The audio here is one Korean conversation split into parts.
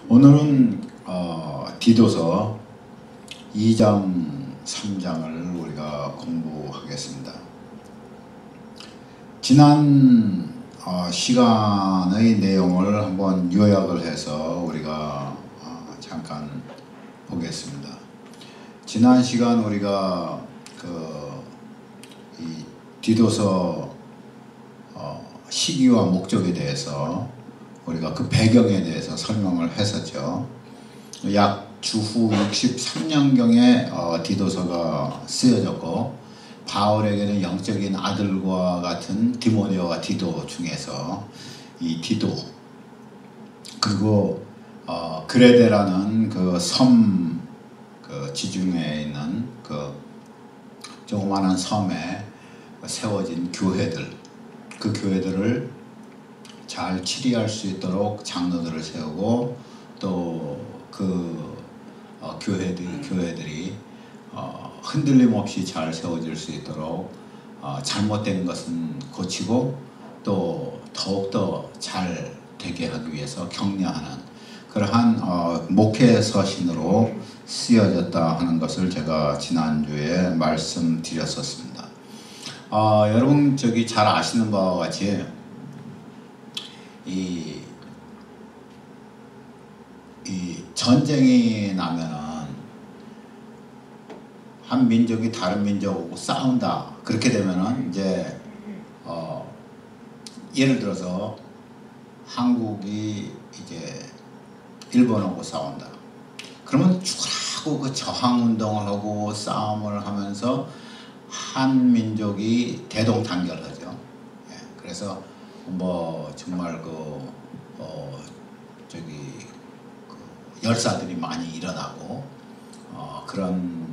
오늘은 디도서 2장, 3장을 우리가 공부하겠습니다. 지난 시간의 내용을 한번 요약을 해서 우리가 잠깐 보겠습니다. 지난 시간 우리가 이 디도서 시기와 목적에 대해서 우리가 그 배경에 대해서 설명을 했었죠. 약 주후 63년경에 디도서가 쓰여졌고, 바울에게는 영적인 아들과 같은 디모데와 디도 중에서 이 디도, 그리고 그레데라는 그 섬 지중해에 있는 그 조그마한 섬에 세워진 교회들, 그 교회들을 잘 치리할 수 있도록 장로들을 세우고, 또 그 교회들이 흔들림 없이 잘 세워질 수 있도록 잘못된 것은 고치고 또 더욱더 잘 되게 하기 위해서 격려하는 그러한 목회 서신으로 쓰여졌다 하는 것을 제가 지난주에 말씀드렸었습니다. 여러분 잘 아시는 바와 같이 이 전쟁이 나면은 한 민족이 다른 민족하고 싸운다. 그렇게 되면은 이제 예를 들어서 한국이 이제 일본하고 싸운다. 그러면 죽으라고 그 저항 운동을 하고 싸움을 하면서 한 민족이 대동단결하죠. 그래서 뭐 정말 열사들이 많이 일어나고 그런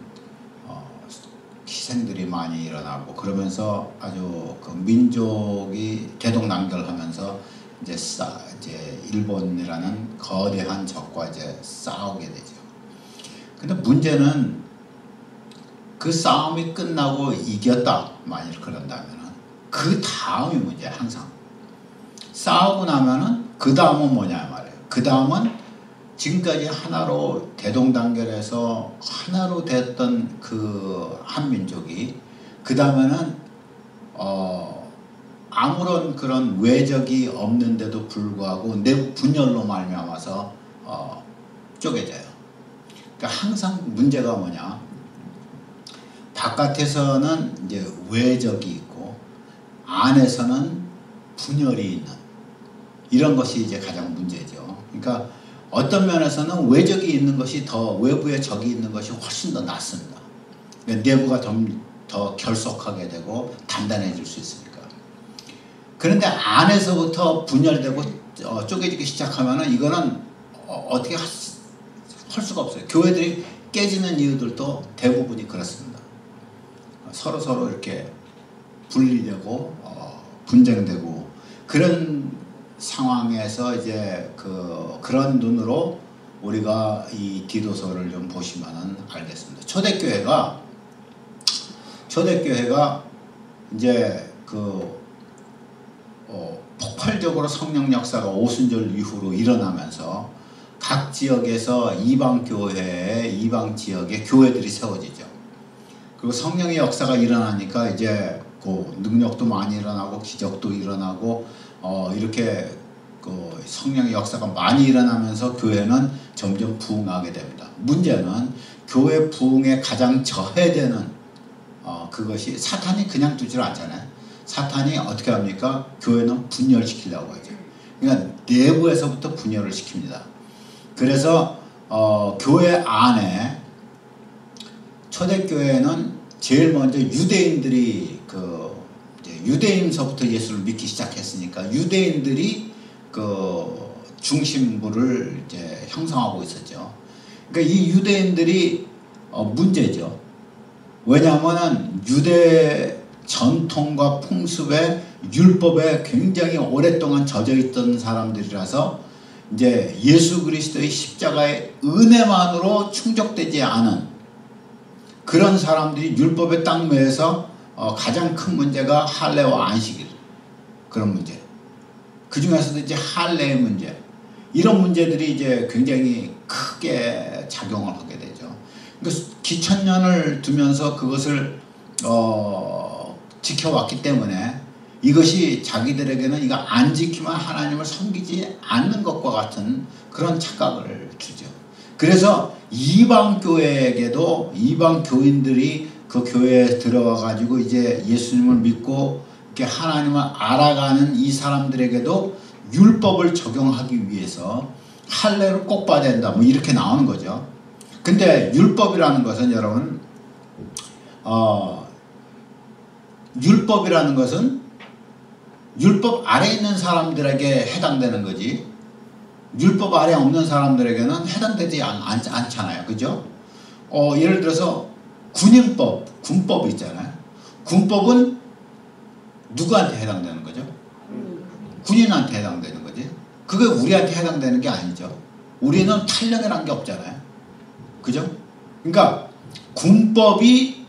희생들이 많이 일어나고 그러면서 아주 그 민족이 대동단결하면서 이제 일본이라는 거대한 적과 이제 싸우게 되죠. 근데 문제는 그 싸움이 끝나고 이겼다 만일 그런다면은 그 다음이 문제야. 항상 싸우고 나면은 그 다음은 뭐냐 말이에요. 그 다음은 지금까지 하나로 대동단결해서 하나로 됐던 그 한민족이 그 다음에는 아무런 그런 외적이 없는데도 불구하고 내부 분열로 말미암아서 쪼개져요. 그러니까 항상 문제가 뭐냐, 바깥에서는 이제 외적이 있고 안에서는 분열이 있는 이런 것이 이제 가장 문제죠. 그러니까 어떤 면에서는 외적이 있는 것이 더, 외부에 적이 있는 것이 훨씬 더 낫습니다. 그러니까 내부가 더 결속하게 되고 단단해질 수 있으니까. 그런데 안에서부터 분열되고 쪼개지기 시작하면은 이거는 어떻게 할 수가 없어요. 교회들이 깨지는 이유들도 대부분이 그렇습니다. 서로 이렇게 분리되고 분쟁되고 그런 상황에서 이제 그런 눈으로 우리가 이 디도서를 좀 보시면은 알겠습니다. 초대교회가 이제 폭발적으로 성령 역사가 오순절 이후로 일어나면서 각 지역에서 이방 지역에 교회들이 세워지죠. 그리고 성령의 역사가 일어나니까 이제 그 능력도 많이 일어나고 기적도 일어나고 이렇게 성령의 역사가 많이 일어나면서 교회는 점점 부흥하게 됩니다. 문제는 교회 부흥에 가장 저해되는 그것이 사탄이 그냥 두질 않잖아요. 사탄이 어떻게 합니까? 교회는 분열시키려고 하죠. 그러니까 내부에서부터 분열을 시킵니다. 그래서 교회 안에 초대교회는 제일 먼저 유대인들이 유대인서부터 예수를 믿기 시작했으니까 유대인들이 중심부를 이제 형성하고 있었죠. 그러니까 이 유대인들이 문제죠. 왜냐하면은 유대 전통과 풍습에 율법에 굉장히 오랫동안 젖어 있던 사람들이라서 이제 예수 그리스도의 십자가의 은혜만으로 충족되지 않은 그런 사람들이 율법에 딱 매여서 가장 큰 문제가 할례와 안식일, 그런 문제. 그 중에서도 이제 할례의 문제. 이런 문제들이 이제 굉장히 크게 작용을 하게 되죠. 그러니까 기천년을 두면서 그것을 지켜왔기 때문에 이것이 자기들에게는 이거 안 지키면 하나님을 섬기지 않는 것과 같은 그런 착각을 주죠. 그래서 이방 교회에게도 이방 교인들이 그 교회에 들어와 가지고 이제 예수님을 믿고 이렇게 하나님을 알아가는 이 사람들에게도 율법을 적용하기 위해서 할례를 꼭 받아야 된다 뭐 이렇게 나오는 거죠. 근데 율법이라는 것은 여러분 율법이라는 것은 율법 아래 있는 사람들에게 해당되는 거지 율법 아래 없는 사람들에게는 해당되지 않잖아요. 그죠? 예를 들어서 군법 있잖아요. 군법은 누구한테 해당되는 거죠? 군인한테 해당되는 거지. 그게 우리한테 해당되는 게 아니죠. 우리는 탄력이라는 게 없잖아요. 그죠? 그러니까 군법이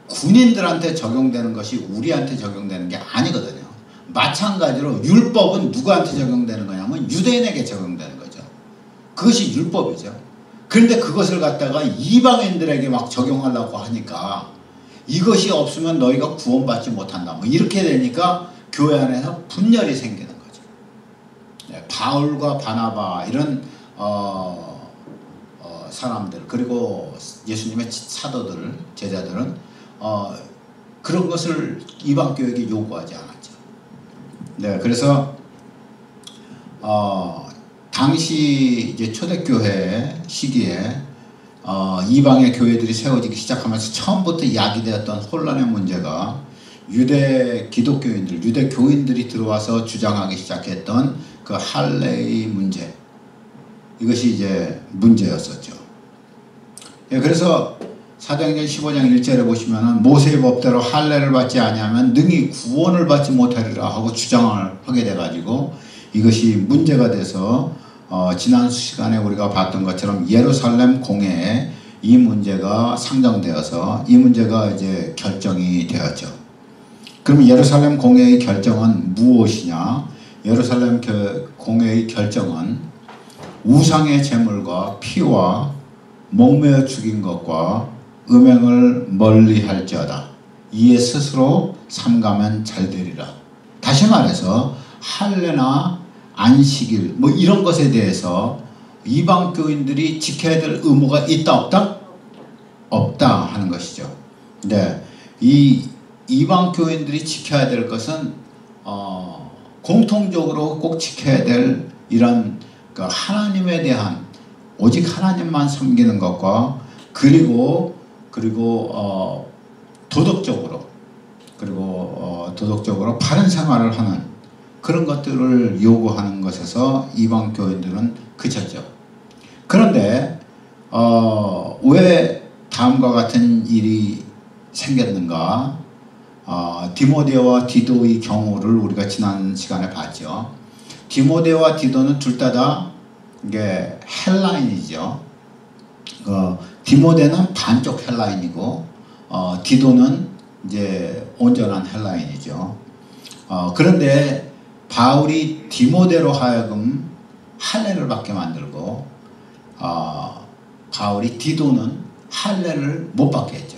군인들한테 적용되는 것이 우리한테 적용되는 게 아니거든요. 마찬가지로 율법은 누구한테 적용되는 거냐면 유대인에게 적용되는 거죠. 그것이 율법이죠. 그런데 그것을 갖다가 이방인들에게 막 적용하려고 하니까 이것이 없으면 너희가 구원받지 못한다. 뭐 이렇게 되니까 교회 안에서 분열이 생기는 거죠. 네, 바울과 바나바 이런 사람들 그리고 예수님의 사도들 제자들은 그런 것을 이방 교회에게 요구하지 않았죠. 네, 그래서 당시 이제 초대교회 시기에 이방의 교회들이 세워지기 시작하면서 처음부터 야기되었던 혼란의 문제가 유대 기독교인들, 유대 교인들이 들어와서 주장하기 시작했던 그 할례의 문제, 이것이 이제 문제였었죠. 예, 그래서 사도행전 15장 1절에 보시면은 모세의 법대로 할례를 받지 아니하면 능히 구원을 받지 못하리라 하고 주장을 하게 돼가지고 이것이 문제가 돼서 지난 시간에 우리가 봤던 것처럼 예루살렘 공회에 이 문제가 상정되어서 이 문제가 이제 결정이 되었죠. 그럼 예루살렘 공회의 결정은 무엇이냐? 예루살렘 공회의 결정은 우상의 제물과 피와 목매어 죽인 것과 음행을 멀리할지어다. 이에 스스로 삼가면 잘되리라. 다시 말해서 할례나 안식일 뭐 이런 것에 대해서 이방 교인들이 지켜야 될 의무가 있다 없다? 없다 하는 것이죠. 네, 이 이방 교인들이 지켜야 될 것은 공통적으로 꼭 지켜야 될 이런 그 하나님에 대한 오직 하나님만 섬기는 것과 그리고 도덕적으로 도덕적으로 바른 생활을 하는 그런 것들을 요구하는 것에서 이방 교인들은 그쳤죠. 그런데 왜 다음과 같은 일이 생겼는가? 디모데와 디도의 경우를 우리가 지난 시간에 봤죠. 디모데와 디도는 둘 다 이게 헬라인이죠. 디모데는 반쪽 헬라인이고 디도는 이제 온전한 헬라인이죠. 그런데 바울이 디모데로 하여금 할례를 받게 만들고 바울이 디도는 할례를 못 받게 했죠.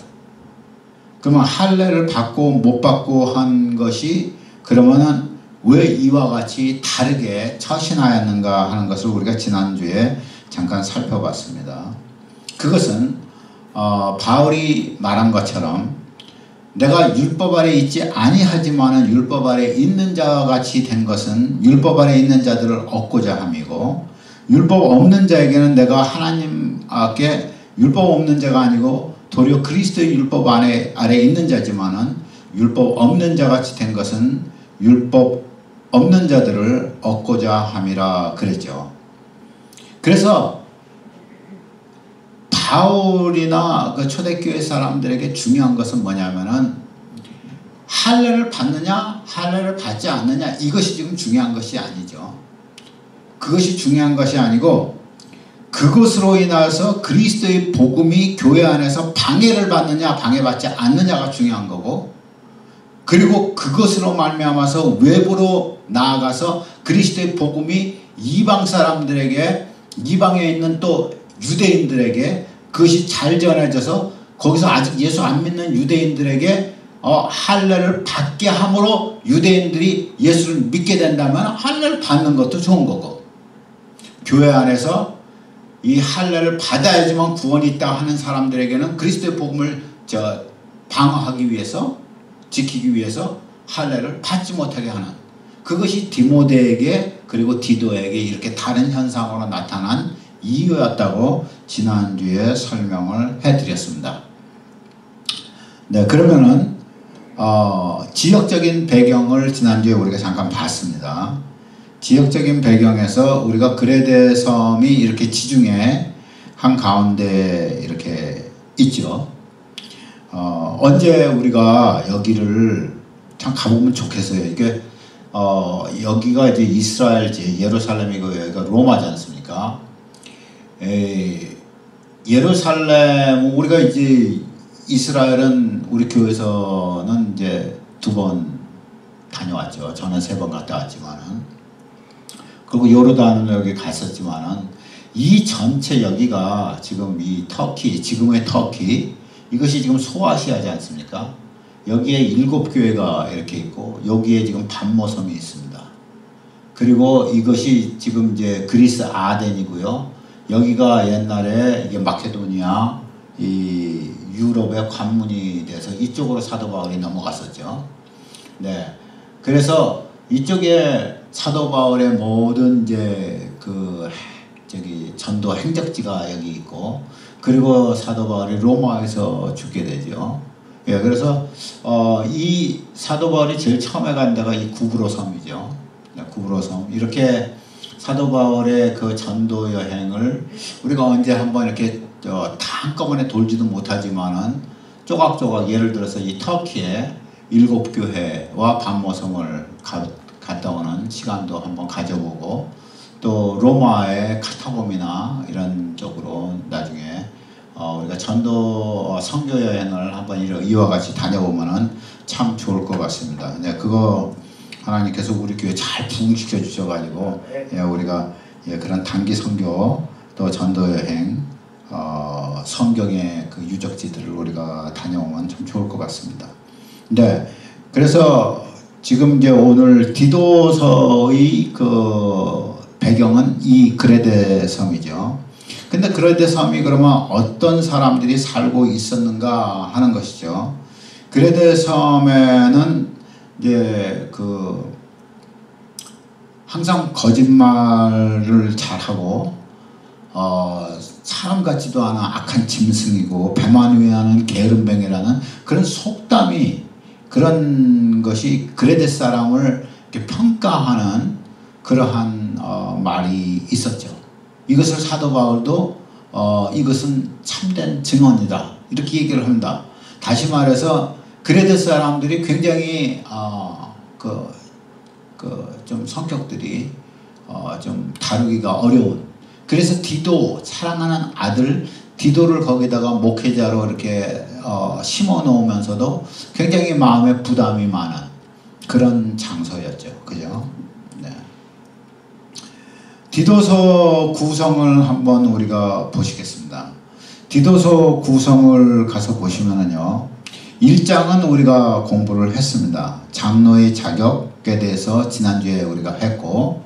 그러면 할례를 받고 못 받고 한 것이 그러면은 왜 이와 같이 다르게 처신하였는가 하는 것을 우리가 지난주에 잠깐 살펴봤습니다. 그것은 바울이 말한 것처럼 내가 율법 아래 있지 아니하지만은 율법 아래 있는 자와 같이 된 것은 율법 아래 있는 자들을 얻고자 함이고 율법 없는 자에게는 내가 하나님께 율법 없는 자가 아니고 도리어 그리스도의 율법 아래 있는 자지만은 율법 없는 자 같이 된 것은 율법 없는 자들을 얻고자 함이라 그랬죠. 그래서 바울이나 그 초대교회 사람들에게 중요한 것은 뭐냐면은 할례를 받느냐 할례를 받지 않느냐 이것이 지금 중요한 것이 아니죠. 그것이 중요한 것이 아니고 그것으로 인해서 그리스도의 복음이 교회 안에서 방해를 받느냐 방해받지 않느냐가 중요한 거고 그리고 그것으로 말미암아서 외부로 나아가서 그리스도의 복음이 이방 사람들에게, 이방에 있는 또 유대인들에게 그것이 잘 전해져서 거기서 아직 예수 안 믿는 유대인들에게 할례를 받게 함으로 유대인들이 예수를 믿게 된다면 할례를 받는 것도 좋은 거고, 교회 안에서 이 할례를 받아야지만 구원이 있다 하는 사람들에게는 그리스도의 복음을 방어하기 위해서, 지키기 위해서 할례를 받지 못하게 하는, 그것이 디모데에게 그리고 디도에게 이렇게 다른 현상으로 나타난 이유였다고 지난주에 설명을 해드렸습니다. 네, 그러면은 지역적인 배경을 지난주에 우리가 잠깐 봤습니다. 지역적인 배경에서 우리가 그레데 섬이 이렇게 지중해 한가운데 이렇게 있죠. 언제 우리가 여기를 참 가보면 좋겠어요. 이게 여기가 이제 이스라엘지, 예루살렘이고 여기가 로마지 않습니까? 예루살렘, 우리가 이제 이스라엘은 우리 교회에서는 이제 2번 다녀왔죠. 저는 3번 갔다 왔지만은, 그리고 요르단은 여기 갔었지만은, 이 전체 여기가 지금 이 터키, 지금의 터키, 이것이 지금 소아시아지 않습니까? 여기에 7교회가 이렇게 있고, 여기에 지금 반모섬이 있습니다. 그리고 이것이 지금 이제 그리스 아덴이고요. 여기가 옛날에 이게 마케도니아, 이 유럽의 관문이 돼서 이쪽으로 사도 바울이 넘어갔었죠. 네. 그래서 이쪽에 사도 바울의 모든 이제 전도 행적지가 여기 있고, 그리고 사도 바울이 로마에서 죽게 되죠. 예, 그래서 이 사도 바울이 제일 처음에 간 데가 이 구브로 섬이죠. 네, 구브로 섬. 이렇게 사도 바울의 그 전도 여행을 우리가 언제 한번 이렇게 다 한꺼번에 돌지도 못하지만은 조각조각, 예를 들어서 이 터키의 7교회와 반모섬을 갔다 오는 시간도 한번 가져보고, 또 로마의 카타콤이나 이런 쪽으로 나중에 우리가 전도 선교 여행을 한번 이와 같이 다녀보면은 참 좋을 것 같습니다. 네, 그거 하나님께서 우리 교회 잘 부흥시켜 주셔가지고, 예, 우리가 그런 단기 선교 또 전도 여행, 성경의 그 유적지들을 우리가 다녀오면 참 좋을 것 같습니다. 네, 그래서 지금 이제 오늘 디도서의 그 배경은 이 그레데 섬이죠. 근데 그레데 섬이 그러면 어떤 사람들이 살고 있었는가 하는 것이죠. 그레데 섬에는 이제 항상 거짓말을 잘하고, 사람 같지도 않은 악한 짐승이고 배만 위하는 게으름뱅이라는 그런 속담이, 그런 것이 그레데 사람을 이렇게 평가하는 그러한 말이 있었죠. 이것을 사도 바울도 이것은 참된 증언이다 이렇게 얘기를 합니다. 다시 말해서 그레데 사람들이 굉장히 좀 성격들이 좀 다루기가 어려운, 그래서 디도, 사랑하는 아들 디도를 거기다가 목회자로 이렇게 심어 놓으면서도 굉장히 마음에 부담이 많은 그런 장소였죠. 그죠? 네. 디도서 구성을 한번 우리가 보시겠습니다. 디도서 구성을 가서 보시면은요, 1장은 우리가 공부를 했습니다. 장로의 자격에 대해서 지난주에 우리가 했고,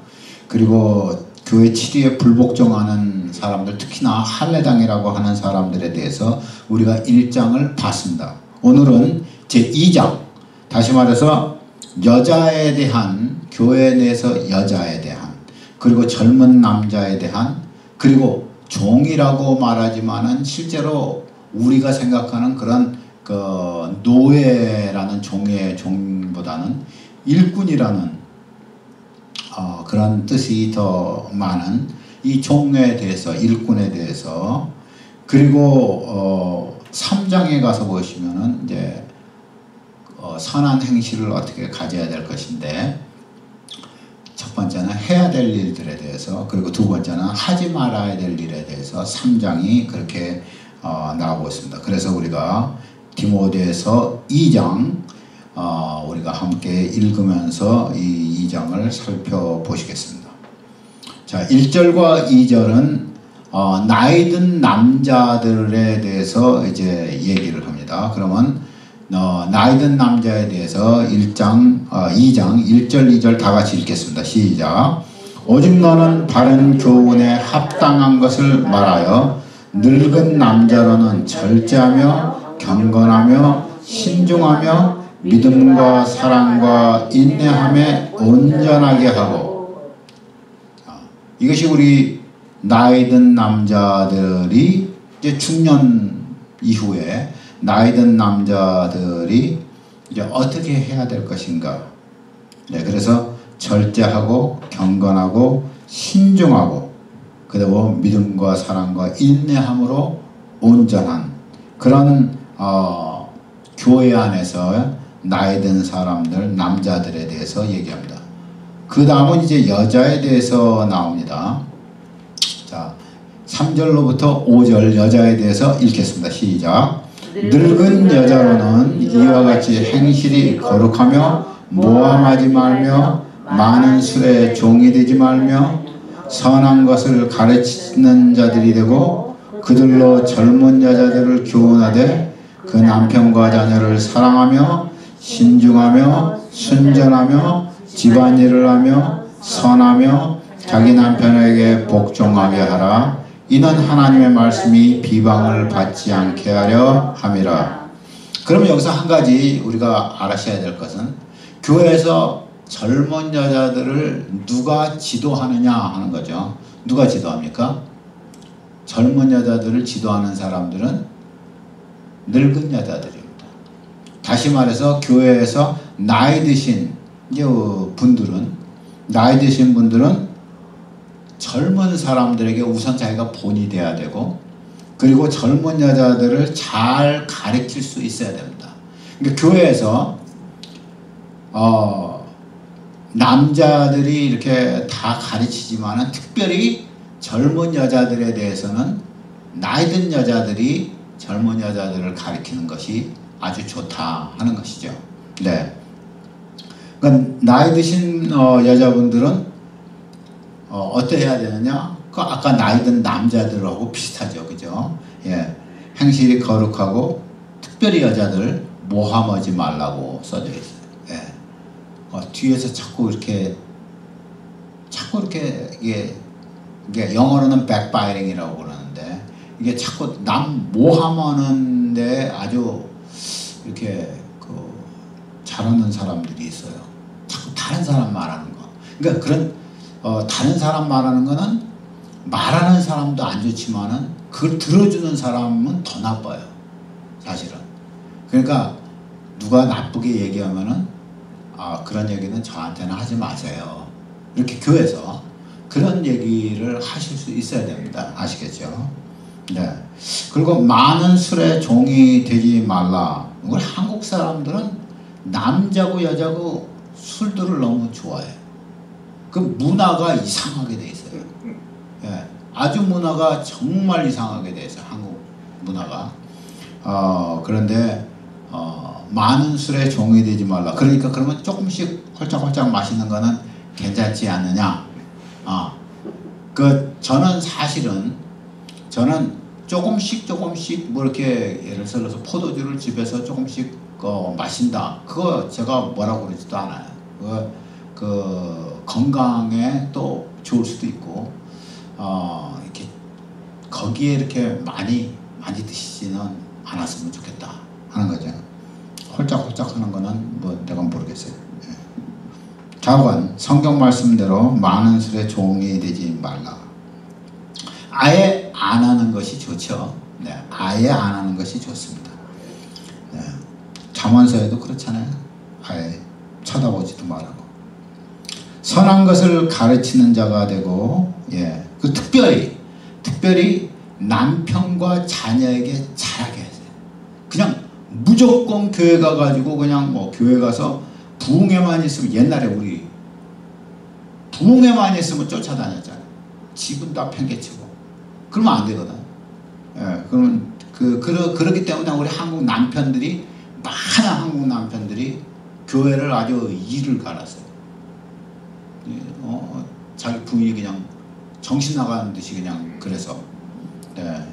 그리고 교회 치리에 불복종하는 사람들, 특히나 할례당이라고 하는 사람들에 대해서 우리가 1장을 봤습니다. 오늘은 제2장, 다시 말해서 여자에 대한, 교회 내에서 여자에 대한, 그리고 젊은 남자에 대한, 그리고 종이라고 말하지만은 실제로 우리가 생각하는 그런 노예라는 종보다는 일꾼이라는 그런 뜻이 더 많은 이 종에 대해서, 일꾼에 대해서, 그리고 3장에 가서 보시면은 이제 선한 행실을 어떻게 가져야 될 것인데, 첫 번째는 해야 될 일들에 대해서, 그리고 두 번째는 하지 말아야 될 일에 대해서 3장이 그렇게 나오고 있습니다. 그래서 우리가 디모데서 2장 우리가 함께 읽으면서 이 2장을 살펴보시겠습니다. 자, 1절과 2절은 나이 든 남자들에 대해서 이제 얘기를 합니다. 그러면 나이 든 남자에 대해서 2장 1절 2절 다 같이 읽겠습니다. 시작. 오직 너는 바른 교훈에 합당한 것을 말하여 늙은 남자로는 절제하며 경건하며 신중하며 믿음과 사랑과 인내함에 온전하게 하고, 이것이 우리 나이 든 남자들이 이제 중년 이후에 나이 든 남자들이 이제 어떻게 해야 될 것인가. 네, 그래서 절제하고 경건하고 신중하고 그리고 믿음과 사랑과 인내함으로 온전한 그런 교회 안에서 나이 든 사람들, 남자들에 대해서 얘기합니다. 그 다음은 이제 여자에 대해서 나옵니다. 자, 3절로부터 5절 여자에 대해서 읽겠습니다. 시작. 늙은 여자로는 이와 같이 행실이 거룩하며 모함하지 말며 많은 술에 종이 되지 말며 선한 것을 가르치는 자들이 되고 그들로 젊은 여자들을 교훈하되 그 남편과 자녀를 사랑하며 신중하며 순전하며 집안일을 하며 선하며 자기 남편에게 복종하게 하라. 이는 하나님의 말씀이 비방을 받지 않게 하려 함이라. 그럼 여기서 한 가지 우리가 알아셔야 될 것은 교회에서 젊은 여자들을 누가 지도하느냐 하는 거죠. 누가 지도합니까? 젊은 여자들을 지도하는 사람들은 늙은 여자들입니다. 다시 말해서 교회에서 나이 드신 분들은 젊은 사람들에게 우선 자기가 본이 돼야 되고 그리고 젊은 여자들을 잘 가르칠 수 있어야 됩니다. 그러니까 교회에서 남자들이 이렇게 다 가르치지만은 특별히 젊은 여자들에 대해서는 나이 든 여자들이 젊은 여자들을 가르치는 것이 아주 좋다 하는 것이죠. 네. 그러니까 나이 드신 여자분들은 어떠해야 되느냐? 그 아까 나이 든 남자들하고 비슷하죠. 그죠? 예. 행실이 거룩하고 특별히 여자들 모함하지 말라고 써져 있어요. 예. 뒤에서 자꾸 이렇게 이게 영어로는 backbiting이라고 그러는데 이게 자꾸 남 모함하는데 아주 이렇게 잘하는 사람들이 있어요. 자꾸 다른 사람 말하는 거. 그러니까 그런 다른 사람 말하는 거는 말하는 사람도 안 좋지만은 그걸 들어주는 사람은 더 나빠요. 사실은. 그러니까 누가 나쁘게 얘기하면은 그런 얘기는 저한테는 하지 마세요. 이렇게 교회에서 그런 얘기를 하실 수 있어야 됩니다. 아시겠죠? 네. 그리고 많은 술에 종이 되지 말라. 우리 한국 사람들은 남자고 여자고 술들을 너무 좋아해. 그 문화가 이상하게 돼 있어요. 예. 아주 문화가 정말 이상하게 돼 있어요. 한국 문화가. 그런데 많은 술에 종이 되지 말라. 그러니까 그러면 조금씩 홀짝홀짝 마시는 거는 괜찮지 않느냐. 저는 사실은 조금씩 뭐 이렇게 예를 들어서 포도주를 집에서 조금씩 마신다. 그거 제가 뭐라고 그러지도 않아요. 그 건강에 또 좋을 수도 있고 이렇게 거기에 이렇게 많이 드시지는 않았으면 좋겠다 하는 거죠. 홀짝홀짝 하는 거는 뭐 내가 모르겠어요. 좌우간 성경 말씀대로 많은 술에 종이 되지 말라. 아예 안 하는 것이 좋죠. 네, 아예 안 하는 것이 좋습니다. 네, 잠언서에도 그렇잖아요. 아예 쳐다보지도 말라고. 선한 것을 가르치는 자가 되고, 예, 그 특별히 남편과 자녀에게 잘하게 하세요. 그냥 무조건 교회 가가지고 그냥 뭐 교회 가서 부흥회만 있으면 옛날에 우리 부흥회만 있으면 쫓아다녔잖아요. 집은 다 팽개치고. 그러면 안 되거든. 예, 그러면 그렇기 때문에 우리 한국 남편들이 많은 한국 남편들이 교회를 아주 이를 갈았어요. 자기 부인이 그냥 정신 나가는 듯이 그냥 그래서. 네.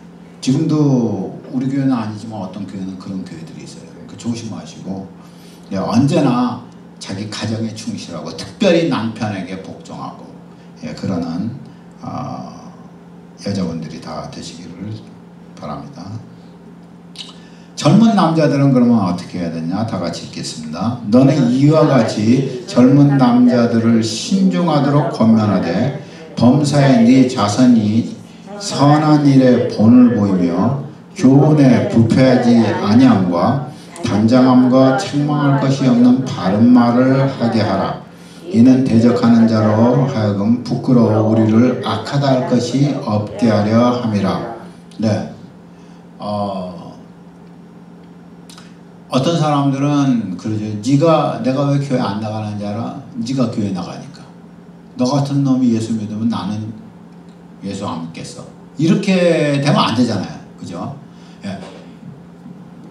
지금도 우리 교회는 아니지만 어떤 교회는 그런 교회들이 있어요. 그러니까 조심하시고, 네, 언제나 자기 가정에 충실하고 특별히 남편에게 복종하고, 예, 그러는 여자분들이 다 되시기를 바랍니다. 젊은 남자들은 그러면 어떻게 해야 되냐? 다 같이 읽겠습니다. 너는 이와 같이 젊은 남자들을 신중하도록 권면하되 범사에 네 자손이 선한 일에 본을 보이며 교훈에 부패하지 아니함과 단장함과 책망할 것이 없는 바른 말을 하게 하라. 이는 대적하는 자로 하여금 부끄러워 우리를 악하다 할 것이 없게 하려 함이라. 네. 어떤 사람들은 그러죠. 내가 왜 교회 안 나가는지 알아? 네가 교회 나가니까. 너 같은 놈이 예수 믿으면 나는 예수 안 믿겠어. 이렇게 되면 안 되잖아요. 그죠? 예.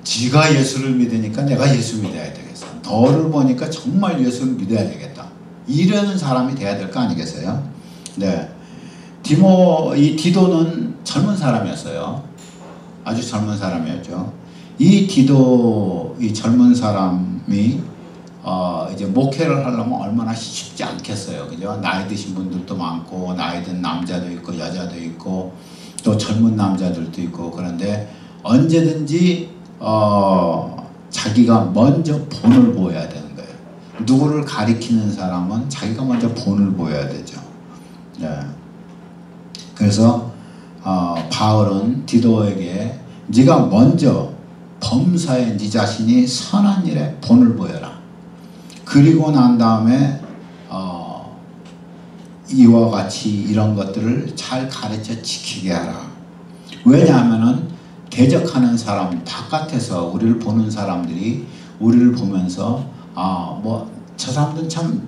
지가 예수를 믿으니까 내가 예수 믿어야 되겠어. 너를 보니까 정말 예수를 믿어야 되겠다. 이러는 사람이 돼야 될 거 아니겠어요? 네. 이 디도는 젊은 사람이었어요. 아주 젊은 사람이었죠. 이 젊은 사람이 이제 목회를 하려면 얼마나 쉽지 않겠어요. 그죠? 나이 드신 분들도 많고, 나이 든 남자도 있고, 여자도 있고, 또 젊은 남자들도 있고, 그런데 언제든지, 자기가 먼저 본을 보여야 되는 거예요. 누구를 가리키는 사람은 자기가 먼저 본을 보여야 되죠. 네. 그래서, 바울은 디도에게 네가 먼저 범사에 네 자신이 선한 일에 본을 보여라. 그리고 난 다음에 이와 같이 이런 것들을 잘 가르쳐 지키게 하라. 왜냐하면은 대적하는 사람, 바깥에서 우리를 보는 사람들이 우리를 보면서 저 사람들은 참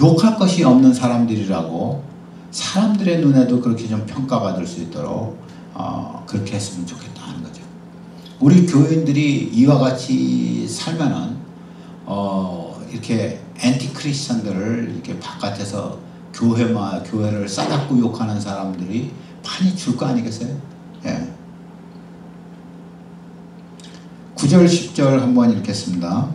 욕할 것이 없는 사람들이라고 사람들의 눈에도 그렇게 좀 평가받을 수 있도록 그렇게 했으면 좋겠다 하는 거죠. 우리 교인들이 이와 같이 살면은 이렇게 앤티 크리스천들을 이렇게 바깥에서 교회를 싸잡고 욕하는 사람들이 많이 줄 거 아니겠어요? 예. 9절 10절 한번 읽겠습니다.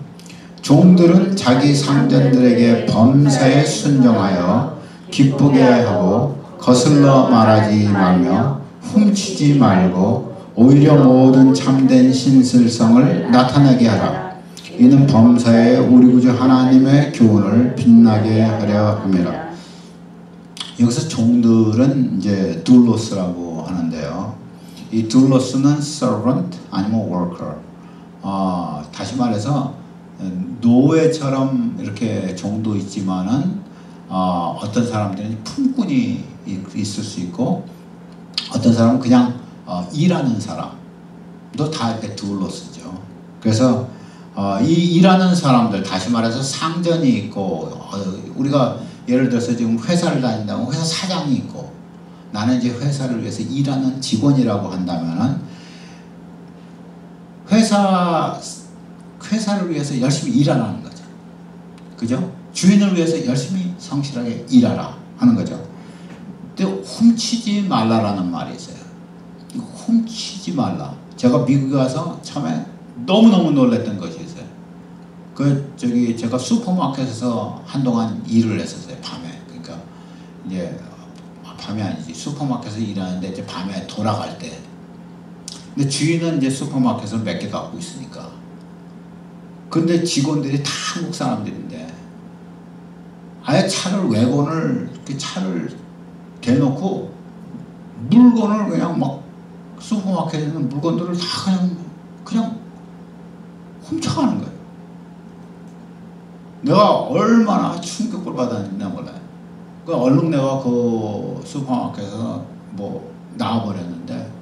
종들은 자기 상전들에게 범사에 순종하여 기쁘게 하고 거슬러 말하지 말며 훔치지 말고 오히려 모든 참된 신실성을 나타내게 하라. 이는 범사에 우리 구주 하나님의 교훈을 빛나게 하려 함이라. 여기서 종들은 이제 둘로스라고 하는데요. 이 둘로스는 servant 아니면 worker. 다시 말해서 노예처럼 이렇게 종도 있지만은 어떤 사람들은 품꾼이 있을 수 있고 어떤 사람은 그냥 일하는 사람도 다 이렇게 둘로스죠. 그래서 이 일하는 사람들, 다시 말해서 상전이 있고 우리가 예를 들어서 지금 회사를 다닌다면 회사 사장이 있고 나는 이제 회사를 위해서 일하는 직원이라고 한다면은 회사를 위해서 열심히 일하라는 거죠. 그죠? 주인을 위해서 열심히 성실하게 일하라 하는 거죠. 근데 훔치지 말라라는 말이 있어요. 훔치지 말라. 제가 미국에 와서 처음에 너무너무 놀랐던 것이 있어요. 제가 슈퍼마켓에서 한동안 일을 했었어요. 밤에. 그러니까 이제 밤이 아니지. 슈퍼마켓에서 일하는데 이제 밤에 돌아갈 때. 근데 주인은 이제 슈퍼마켓을 몇 개 갖고 있으니까. 근데 직원들이 다 한국 사람들인데 아예 차를 대놓고 물건을 그냥 막 슈퍼마켓에 있는 물건들을 다 그냥 훔쳐가는 거예요. 내가 얼마나 충격을 받았는지 몰라요. 얼른 내가 그 슈퍼마켓에서 나와버렸는데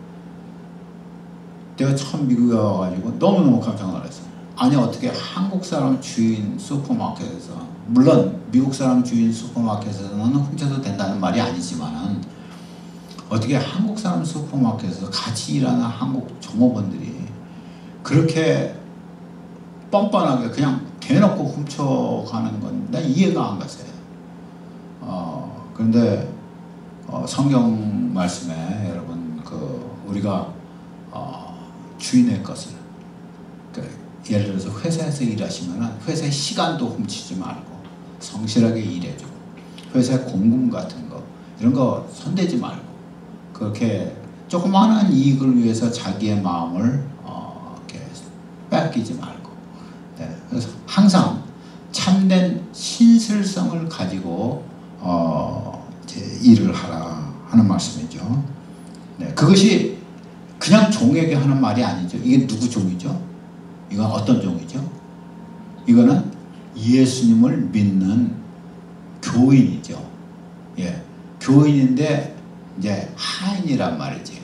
내가 처음 미국에 와가지고 너무너무 깜짝 놀랐어요. 아니 어떻게 한국 사람 주인 슈퍼마켓에서, 물론 미국 사람 주인 슈퍼마켓에서는 훔쳐도 된다는 말이 아니지만은 어떻게 한국 사람 슈퍼마켓에서 같이 일하는 한국 종업원들이 그렇게 뻔뻔하게 그냥 대놓고 훔쳐가는 건 난 이해가 안 갔어요. 그런데 성경 말씀에 여러분 우리가 주인의 것을 예를 들어서 회사에서 일하시면은 회사의 시간도 훔치지 말고 성실하게 일해주고 회사의 공금 같은 거 이런 거 손대지 말고 그렇게 조그마한 이익을 위해서 자기의 마음을 이렇게 뺏기지 말고 그래서 항상 참된 신실성을 가지고 이제 일을 하라 하는 말씀이죠. 그것이 그냥 종에게 하는 말이 아니죠. 이게 누구 종이죠? 이건 어떤 종이죠? 이거는 예수님을 믿는 교인이죠. 예, 교인인데 이제 하인이란 말이지.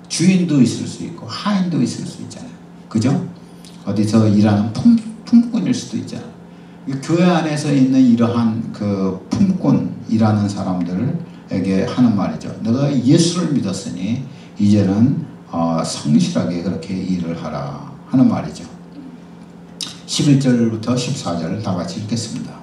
주인도 있을 수 있고 하인도 있을 수 있잖아요. 그죠? 어디서 일하는 품꾼일 수도 있잖아요. 교회 안에서 있는 이러한 그 품꾼이라는 사람들에게 하는 말이죠. 너가 예수를 믿었으니 이제는 성실하게 그렇게 일을 하라 하는 말이죠. 11절부터 14절 다 같이 읽겠습니다.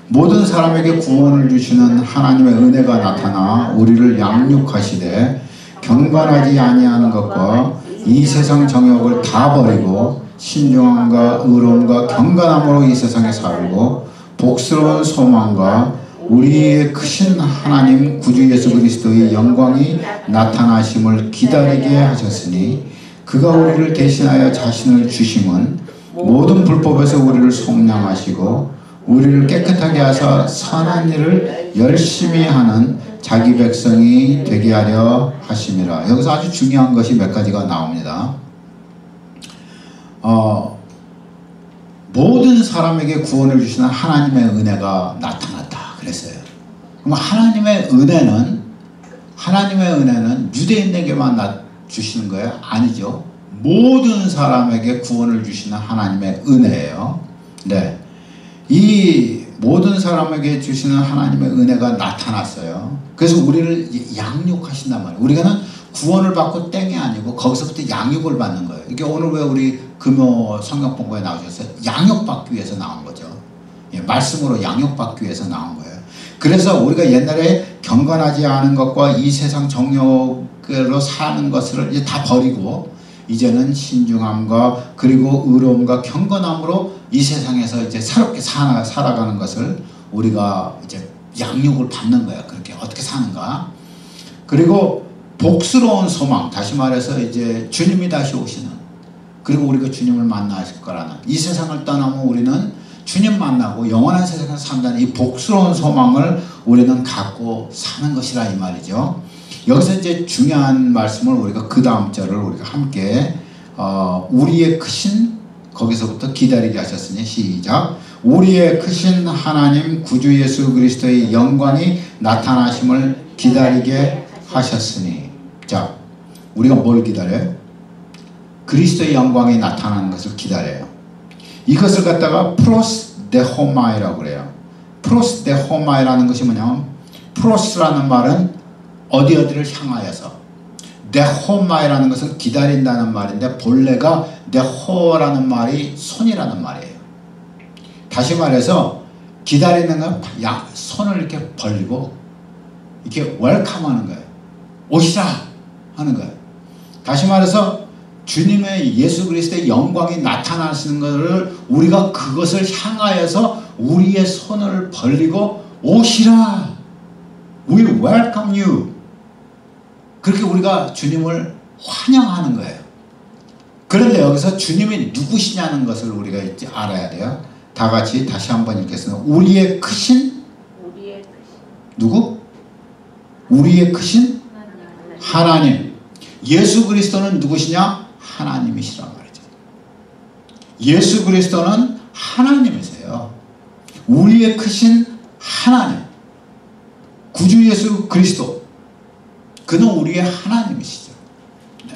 모든 사람에게 구원을 주시는 하나님의 은혜가 나타나 우리를 양육하시되 경건하지 아니하는 것과 이 세상 정욕을 다 버리고 신중함과 의로움과 경건함으로 이 세상에 살고 복스러운 소망과 우리의 크신 하나님 구주 예수 그리스도의 영광이 나타나심을 기다리게 하셨으니 그가 우리를 대신하여 자신을 주심은 모든 불법에서 우리를 속량하시고 우리를 깨끗하게 하사 선한 일을 열심히 하는 자기 백성이 되게 하려 하심이라. 여기서 아주 중요한 것이 몇 가지가 나옵니다. 모든 사람에게 구원을 주시는 하나님의 은혜가 나타났다 그랬어요. 그럼 하나님의 은혜는 유대인에게만 주시는 거예요? 아니죠. 모든 사람에게 구원을 주시는 하나님의 은혜예요. 네, 이 모든 사람에게 주시는 하나님의 은혜가 나타났어요. 그래서 우리를 양육하신단 말이에요. 우리가는 구원을 받고 땡이 아니고 거기서부터 양육을 받는 거예요. 이게 오늘 왜 우리 금요 성경 본거에 나오셨어요? 양육받기 위해서 나온 거죠. 예, 말씀으로 양육받기 위해서 나온 거예요. 그래서 우리가 옛날에 경건하지 않은 것과 이 세상 정욕으로 사는 것을 이제 다 버리고 이제는 신중함과 그리고 의로움과 경건함으로 이 세상에서 이제 새롭게 살아가는 것을 우리가 이제 양육을 받는 거야. 그렇게 어떻게 사는가. 그리고 복스러운 소망, 다시 말해서 이제 주님이 다시 오시는, 그리고 우리가 주님을 만나실 거라는, 이 세상을 떠나면 우리는 주님 만나고 영원한 세상에서 산다는 이 복스러운 소망을 우리는 갖고 사는 것이라 이 말이죠. 여기서 이제 중요한 말씀을 우리가 그 다음 절을 우리가 함께 우리의 크신, 거기서부터 기다리게 하셨으니 시작. 우리의 크신 하나님 구주 예수 그리스도의 영광이 나타나심을 기다리게 하셨으니. 자, 우리가 뭘 기다려요? 그리스도의 영광이 나타나는 것을 기다려요. 이것을 갖다가 프로스데호마이라고 그래요. 프로스데호마이라는 것이 뭐냐면, 프로스라는 말은 어디를 향하여서, 데호마이라는 것은 기다린다는 말인데 본래가 데호라는 말이 손이라는 말이에요. 다시 말해서 기다리는 건 손을 이렇게 벌리고 이렇게 웰컴하는 거예요. 오시라 하는 거예요. 다시 말해서 주님의 예수 그리스도의 영광이 나타나시는 것을 우리가 그것을 향하여서 우리의 손을 벌리고 오시라. We welcome you. 그렇게 우리가 주님을 환영하는 거예요. 그런데 여기서 주님이 누구시냐는 것을 우리가 이제 알아야 돼요. 다 같이 다시 한번 읽겠습니다. 우리의 크신 누구? 우리의 크신 하나님. 예수 그리스도는 누구시냐? 하나님이시란 말이죠. 예수 그리스도는 하나님이세요. 우리의 크신 하나님, 구주 예수 그리스도, 그는 우리의 하나님이시죠. 네.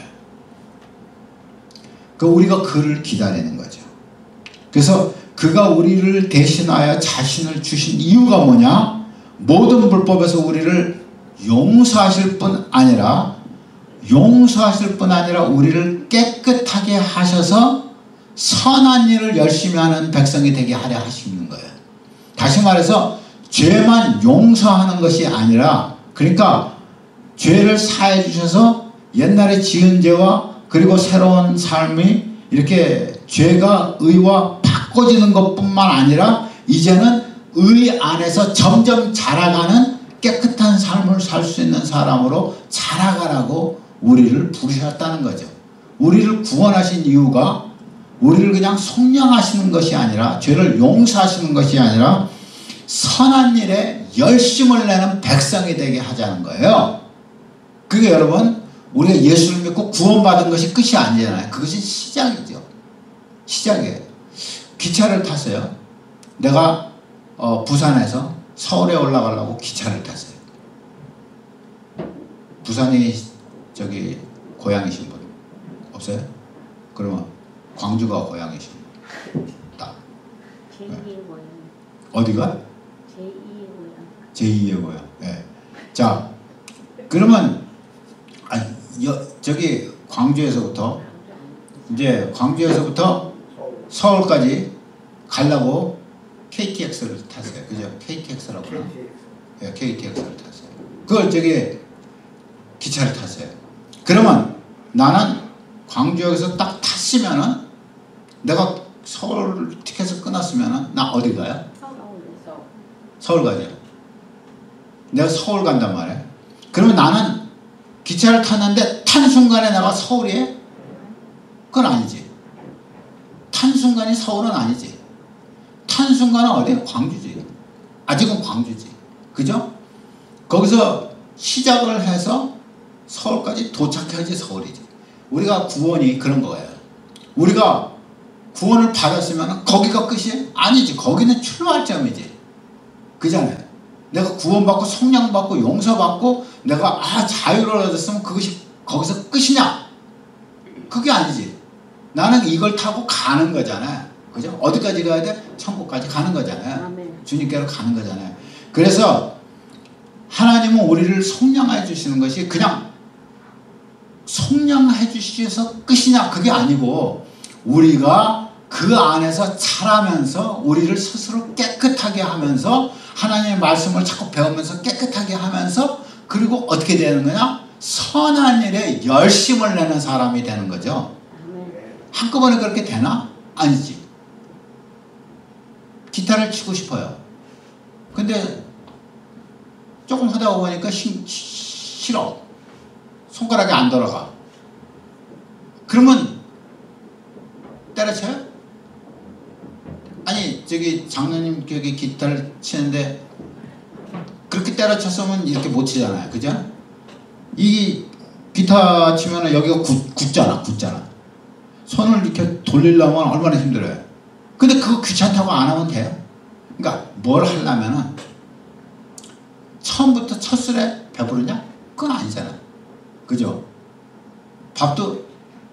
우리가 그를 기다리는 거죠. 그래서 그가 우리를 대신하여 자신을 주신 이유가 뭐냐? 모든 불법에서 우리를 용서하실 뿐 아니라 우리를 깨끗하게 하셔서 선한 일을 열심히 하는 백성이 되게 하려 하시는 거예요. 다시 말해서 죄만 용서하는 것이 아니라, 그러니까 죄를 사해 주셔서 옛날에 지은 죄와 그리고 새로운 삶이 이렇게 죄가 의와 바꿔지는 것뿐만 아니라 이제는 의 안에서 점점 자라가는 깨끗한 삶을 살 수 있는 사람으로 자라가라고 우리를 부르셨다는 거죠. 우리를 구원하신 이유가 우리를 그냥 속량하시는 것이 아니라 죄를 용서하시는 것이 아니라 선한 일에 열심을 내는 백성이 되게 하자는 거예요. 그게 여러분 우리가 예수를 믿고 구원받은 것이 끝이 아니잖아요. 그것이 시작이죠. 시작이에요. 기차를 탔어요. 내가 부산에서 서울에 올라가려고 기차를 탔어요. 부산이 저기 고향이신 분 없어요? 그러면 광주가 고향이신 분 딱. 제2의 고향. 어디가? 제2의 고향. 제2의 고향. 네. 자, 그러면 저기 광주에서부터 이제 광주에서부터 서울까지 가려고 KTX를 탔어요. 그죠? KTX라고 그러나? 네, KTX를 탔어요. 그걸 저기 기차를 탔어요. 그러면 나는 광주역에서 딱 탔으면은 내가 서울 티켓을 끊었으면은 나 어디 가요? 서울 가죠. 내가 서울 간단 말이야. 그러면 나는 기차를 탔는데 탄 순간에 내가 서울이에요? 그건 아니지. 탄 순간이 서울은 아니지. 탄 순간은 어디야? 광주지. 아직은 광주지. 그죠? 거기서 시작을 해서 서울까지 도착해야지 서울이지. 우리가 구원이 그런 거예요. 우리가 구원을 받았으면 거기가 끝이에요? 아니지. 거기는 출발점이지. 그잖아요. 내가 구원받고 성령받고 용서받고 내가 자유를 얻었으면 그것이 거기서 끝이냐? 그게 아니지. 나는 이걸 타고 가는 거잖아요. 그죠? 어디까지 가야 돼? 천국까지 가는 거잖아요. 아멘. 주님께로 가는 거잖아요. 그래서 하나님은 우리를 속량해 주시는 것이 그냥 속량해 주셔서 끝이냐? 그게 아니고 우리가 그 안에서 자라면서 우리를 스스로 깨끗하게 하면서 하나님의 말씀을 자꾸 배우면서 깨끗하게 하면서 그리고 어떻게 되는 거냐? 선한 일에 열심을 내는 사람이 되는 거죠. 한꺼번에 그렇게 되나? 아니지. 기타를 치고 싶어요. 근데 조금 하다 보니까 싫어. 손가락이 안 돌아가. 그러면 때려쳐요? 아니 저기 장로님 여기 기타를 치는데 그렇게 때려쳤으면 이렇게 못 치잖아요. 그죠? 이 기타 치면 여기가 굳잖아. 손을 이렇게 돌리려면 얼마나 힘들어요. 근데 그거 귀찮다고 안 하면 돼요. 그러니까 뭘 하려면은 처음부터 첫 술에 배부르냐? 그건 아니잖아. 그죠? 밥도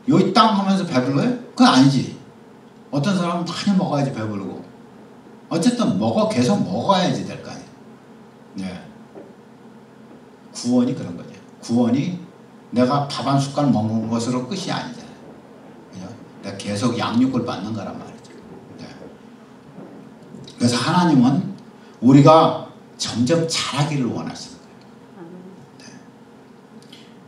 여기 땅 하면서 배불러요? 그건 아니지. 어떤 사람은 많이 먹어야지 배부르고 어쨌든 계속 먹어야지 될 거 아니에요. 네. 구원이 그런 거죠. 구원이 내가 밥 한 숟갈 먹는 것으로 끝이 아니잖아요. 그죠? 내가 계속 양육을 받는 거란 말이죠. 네. 그래서 하나님은 우리가 점점 자라기를 원하시는 거예요. 네.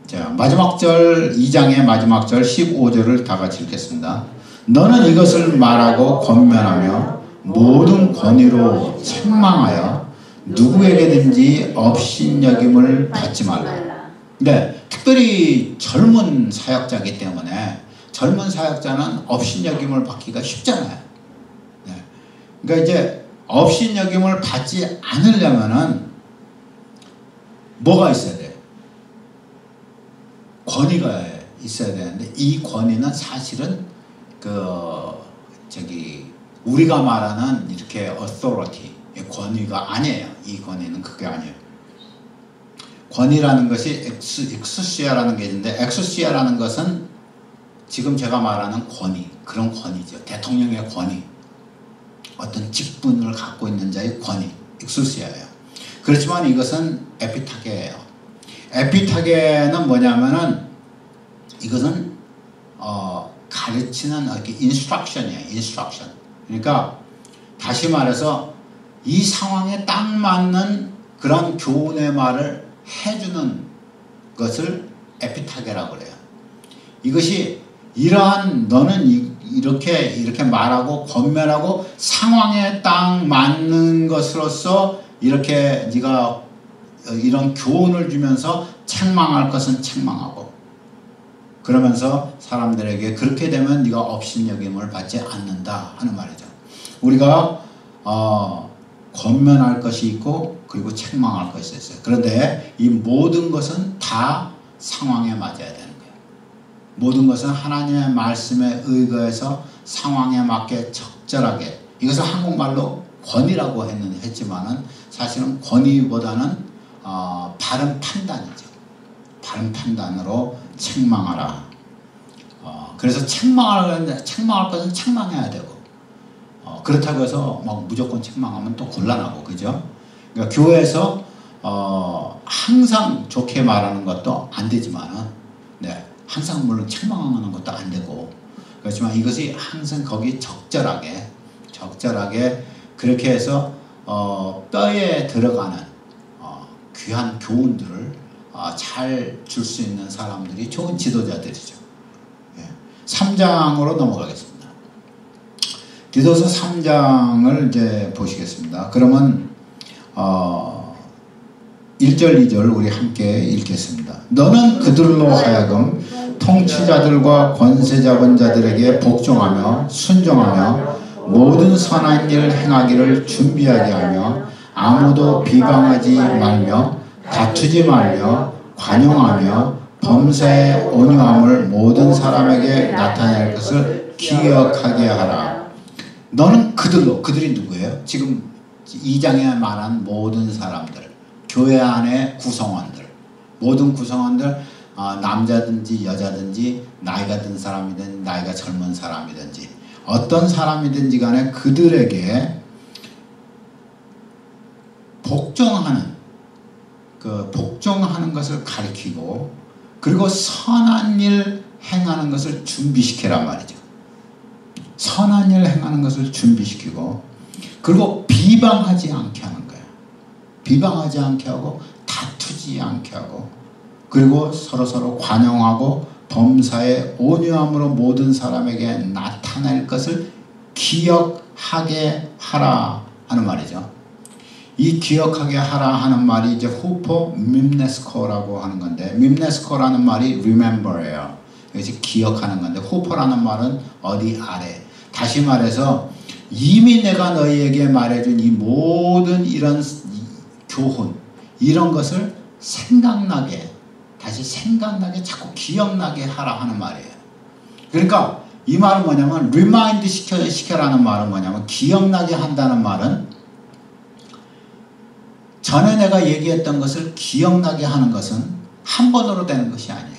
자, 마지막 절 2장의 마지막 절 15절을 다 같이 읽겠습니다. 너는 이것을 말하고 권면하며 모든 권위로 책망하여 누구에게든지 업신여김을 받지 말라. 네, 특별히 젊은 사역자이기 때문에 젊은 사역자는 업신여김을 받기가 쉽잖아요. 네. 그러니까 이제 업신여김을 받지 않으려면은 뭐가 있어야 돼? 권위가 있어야 되는데 이 권위는 사실은 우리가 말하는 이렇게 authority, 권위가 아니에요. 이 권위는 그게 아니에요. 권위라는 것이 엑수시아라는 게 있는데 엑수시아라는 것은 지금 제가 말하는 권위, 그런 권위죠. 대통령의 권위, 어떤 직분을 갖고 있는 자의 권위, 엑수시아예요. 그렇지만 이것은 에피타게예요. 에피타게는 뭐냐면은 이것은 가르치는 이렇게 인스트럭션이에요. 인스트럭션. 그러니까 다시 말해서 이 상황에 딱 맞는 그런 교훈의 말을 해주는 것을 에피타게라고 그래요. 이것이 이러한 너는 이렇게 말하고 권면하고 상황에 딱 맞는 것으로서 이렇게 네가 이런 교훈을 주면서 책망할 것은 책망하고 그러면서 사람들에게 그렇게 되면 네가 업신여김을 받지 않는다 하는 말이죠. 우리가 권면할 것이 있고 그리고 책망할 것이 있어요. 그런데 이 모든 것은 다 상황에 맞아야 되는 거예요. 모든 것은 하나님의 말씀에 의거해서 상황에 맞게 적절하게, 이것을 한국말로 권위라고 했지만은 사실은 권위보다는 바른 판단이죠. 바른 판단으로 책망하라. 그래서 책망할 것은 책망해야 되고 그렇다고 해서 막 무조건 책망하면 또 곤란하고, 그죠? 그러니까 교회에서 항상 좋게 말하는 것도 안 되지만은, 네, 항상 물론 책망하는 것도 안 되고, 그렇지만 이것이 항상 거기 적절하게 그렇게 해서 뼈에 들어가는 귀한 교훈들을 잘 줄 수 있는 사람들이 좋은 지도자들이죠. 3장으로 넘어가겠습니다. 디도서 3장을 이제 보시겠습니다. 그러면 1절 2절 우리 함께 읽겠습니다. 너는 그들로 하여금 통치자들과 권세 잡은 자들에게 복종하며 순종하며 모든 선한 일을 행하기를 준비하게 하며 아무도 비방하지 말며 다투지 말며 관용하며 범사의 온유함을 모든 사람에게 나타낼 것을 기억하게 하라. 너는 그들로, 그들이 누구예요? 지금 2장에 말한 모든 사람들, 교회 안의 구성원들, 모든 구성원들, 남자든지 여자든지 나이가 든 사람이든 나이가 젊은 사람이든지 어떤 사람이든지 간에 그들에게 복종하는 것을 가리키고 그리고 선한 일 행하는 것을 준비시키란 말이죠. 선한 일 행하는 것을 준비시키고 그리고 비방하지 않게 하는 거예요. 비방하지 않게 하고 다투지 않게 하고 그리고 서로서로 관용하고 범사의 온유함으로 모든 사람에게 나타낼 것을 기억하게 하라 하는 말이죠. 이 기억하게 하라 하는 말이 이제 후포 밈네스코라고 하는 건데, 밈네스코라는 말이 remember예요. 이것이 기억하는 건데, 후포라는 말은 어디 아래. 다시 말해서 이미 내가 너희에게 말해준 이 모든 이런 교훈, 이런 것을 다시 생각나게 자꾸 기억나게 하라 하는 말이에요. 그러니까 이 말은 뭐냐면 리마인드 시켜라는 말은 뭐냐면, 기억나게 한다는 말은 전에 내가 얘기했던 것을 기억나게 하는 것은 한 번으로 되는 것이 아니에요.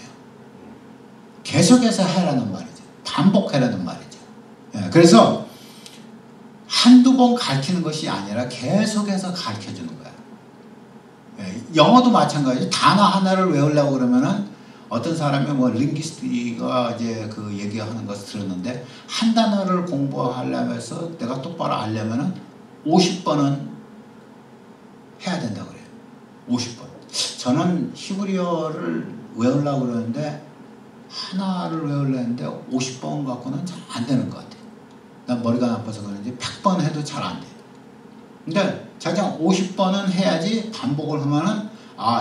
계속해서 해라는 말이죠. 반복해라는 말이죠. 그래서 한두 번 가르치는 것이 아니라 계속해서 가르쳐주는 거예요. 영어도 마찬가지. 단어 하나를 외우려고 그러면은 어떤 사람이 뭐 링귀스트가 이제 그 얘기하는 것을 들었는데, 한 단어를 공부하려면서 내가 똑바로 알려면은 50번은 해야 된다고 그래요. 50번. 저는 히브리어를 외우려고 그러는데 하나를 외우려고 했는데 50번 갖고는 잘 안 되는 것 같아요. 난 머리가 나빠서 그런지 100번 해도 잘 안 돼요. 근데 자장 50번은 해야지 반복을 하면은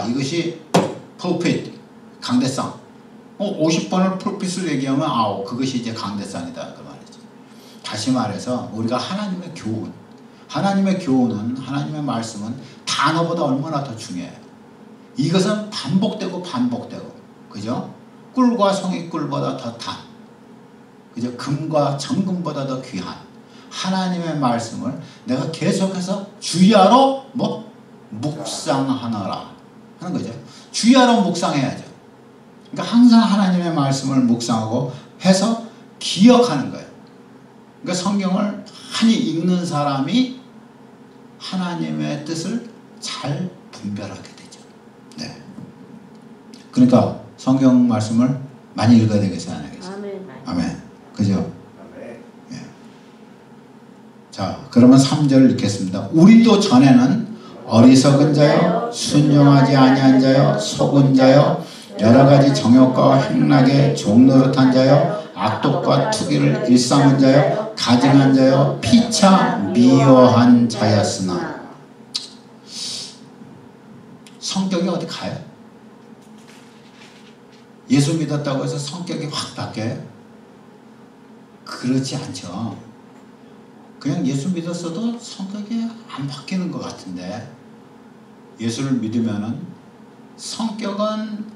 이것이 pulpit, 강대상. 50번을 pulpit을 얘기하면 그것이 이제 강대상이다 그 말이죠. 다시 말해서 우리가 하나님의 교훈은, 하나님의 말씀은 단어보다 얼마나 더 중요해요. 이것은 반복되고 그죠? 꿀과 송이꿀보다 더 단, 그죠? 금과 정금보다 더 귀한 하나님의 말씀을 내가 계속해서 주야로 묵상하노라 하는 거죠. 주야로 묵상해야죠. 그러니까 항상 하나님의 말씀을 묵상하고 해서 기억하는 거예요. 그러니까 성경을 많이 읽는 사람이 하나님의 뜻을 잘 분별하게 되죠. 네. 그러니까 성경 말씀을 많이 읽어야 되겠어요, 안 하겠어요? 아멘. 그죠? 예. 자, 그러면 3절 읽겠습니다. 우리도 전에는 어리석은 자여, 순종하지 아니한 자여, 속은 자여, 여러 가지 정욕과 행락에 종노릇한 자여 악독과 투기를 일삼은 자여 가증한 자여 피차 미워한 자였으나. 성격이 어디 가요? 예수 믿었다고 해서 성격이 확 바뀌어요? 그렇지 않죠. 그냥 예수 믿었어도 성격이 안 바뀌는 것 같은데, 예수를 믿으면은 성격은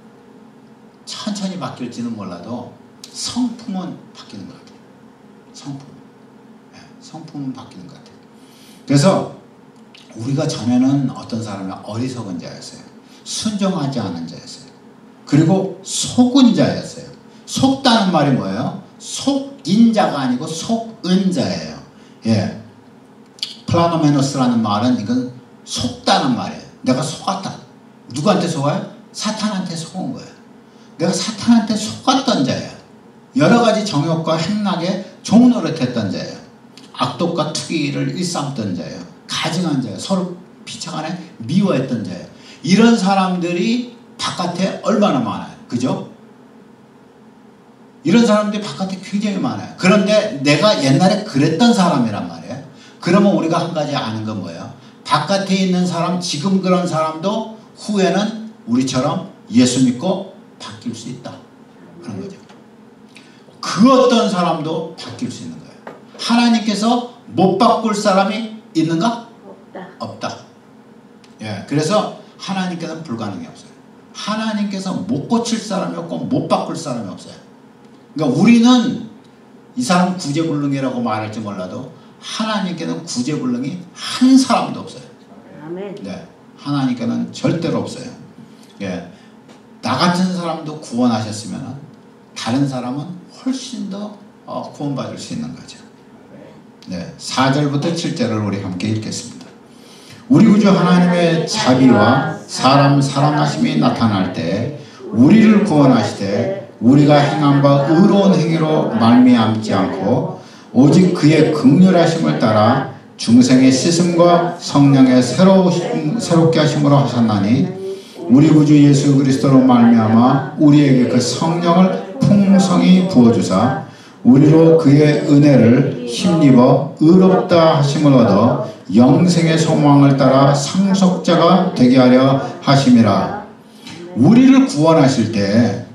천천히 바뀔지는 몰라도 성품은 바뀌는 것 같아요. 성품은 바뀌는 것 같아요. 그래서 우리가 전에는 어떤 사람이 어리석은 자였어요. 순종하지 않은 자였어요. 그리고 속은 자였어요. 속다는 말이 뭐예요? 속인 자가 아니고 속은 자예요. 예. 플라노메노스라는 말은 이건 속다는 말이에요. 내가 속았다. 누구한테 속아요? 사탄한테 속은 거예요. 내가 사탄한테 속았던 자예요. 여러 가지 정욕과 행락에 종노릇했던 자예요. 악독과 투기를 일삼던 자예요. 가증한 자예요. 서로 피차간에 미워했던 자예요. 이런 사람들이 바깥에 얼마나 많아요. 그죠? 이런 사람들이 바깥에 굉장히 많아요. 그런데 내가 옛날에 그랬던 사람이란 말이에요. 그러면 우리가 한 가지 아는 건 뭐예요? 바깥에 있는 사람, 지금 그런 사람도 후에는 우리처럼 예수 믿고 바뀔 수 있다. 그런 거죠. 그 어떤 사람도 바뀔 수 있는 거예요. 하나님께서 못 바꿀 사람이 있는가? 없다. 예, 그래서 하나님께서는 불가능이 없어요. 하나님께서 못 고칠 사람이 없고 못 바꿀 사람이 없어요. 그러니까 우리는 이 사람 구제불능이라고 말할지 몰라도 하나님께는 구제불능이 한 사람도 없어요. 아멘. 네, 하나님께는 절대로 없어요. 예, 나 같은 사람도 구원하셨으면 다른 사람은 훨씬 더 구원받을 수 있는 거죠. 네, 4절부터 7절을 우리 함께 읽겠습니다. 우리 구주 하나님의 자비와 사람 사랑하심이 나타날 때 우리를 구원하시되 우리가 행한 바 의로운 행위로 말미암지 않고 오직 그의 긍휼하심을 따라 중생의 씻음과 성령의 새롭게 하심으로 하셨나니 우리 구주 예수 그리스도로 말미암아 우리에게 그 성령을 풍성히 부어주사 우리로 그의 은혜를 힘입어 의롭다 하심을 얻어 영생의 소망을 따라 상속자가 되게 하려 하심이라. 우리를 구원하실 때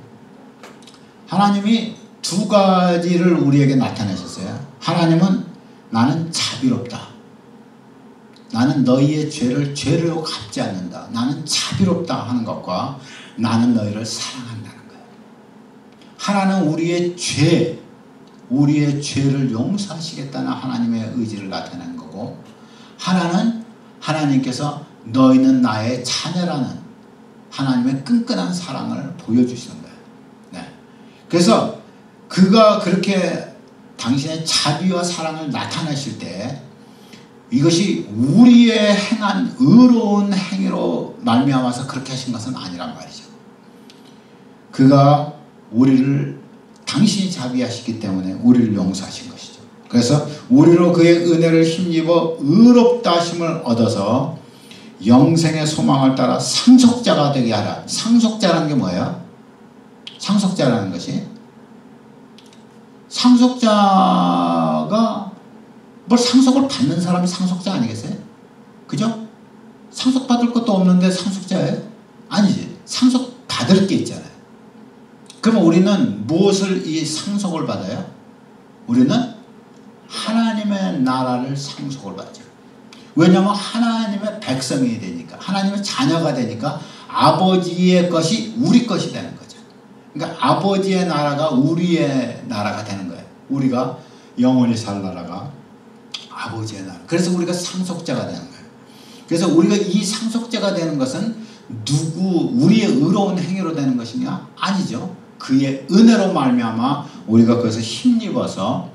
하나님이 두 가지를 우리에게 나타내셨어요. 하나님은 나는 자비롭다. 나는 너희의 죄를 죄로 갚지 않는다. 나는 자비롭다 하는 것과 나는 너희를 사랑한다는 거예요. 하나는 우리의 죄를 용서하시겠다는 하나님의 의지를 나타내는 거고, 하나는 하나님께서 너희는 나의 자녀라는 하나님의 끈끈한 사랑을 보여주시는 거예요. 네. 그래서 그가 그렇게 당신의 자비와 사랑을 나타내실 때 이것이 우리의 행한 의로운 행위로 말미암아서 그렇게 하신 것은 아니란 말이죠. 그가 우리를 당신이 자비하시기 때문에 우리를 용서하신 것이죠. 그래서 우리로 그의 은혜를 힘입어 의롭다 하심을 얻어서 영생의 소망을 따라 상속자가 되게 하라. 상속자라는 게 뭐예요? 상속자라는 것이 상속자가 뭘 상속을 받는 사람이 상속자 아니겠어요? 그죠? 상속받을 것도 없는데 상속자예요? 아니지. 상속받을 게 있잖아요. 그러면 우리는 무엇을 이 상속을 받아요? 우리는 하나님의 나라를 상속을 받죠. 왜냐하면 하나님의 백성이 되니까, 하나님의 자녀가 되니까 아버지의 것이 우리 것이 되는 거죠. 그러니까 아버지의 나라가 우리의 나라가 되는 거예요. 우리가 영원히 살 나라가 아버지의 나라. 그래서 우리가 상속자가 되는 거예요. 그래서 우리가 이 상속자가 되는 것은 우리의 의로운 행위로 되는 것이냐? 아니죠. 그의 은혜로 말미암아 우리가 그것을 힘입어서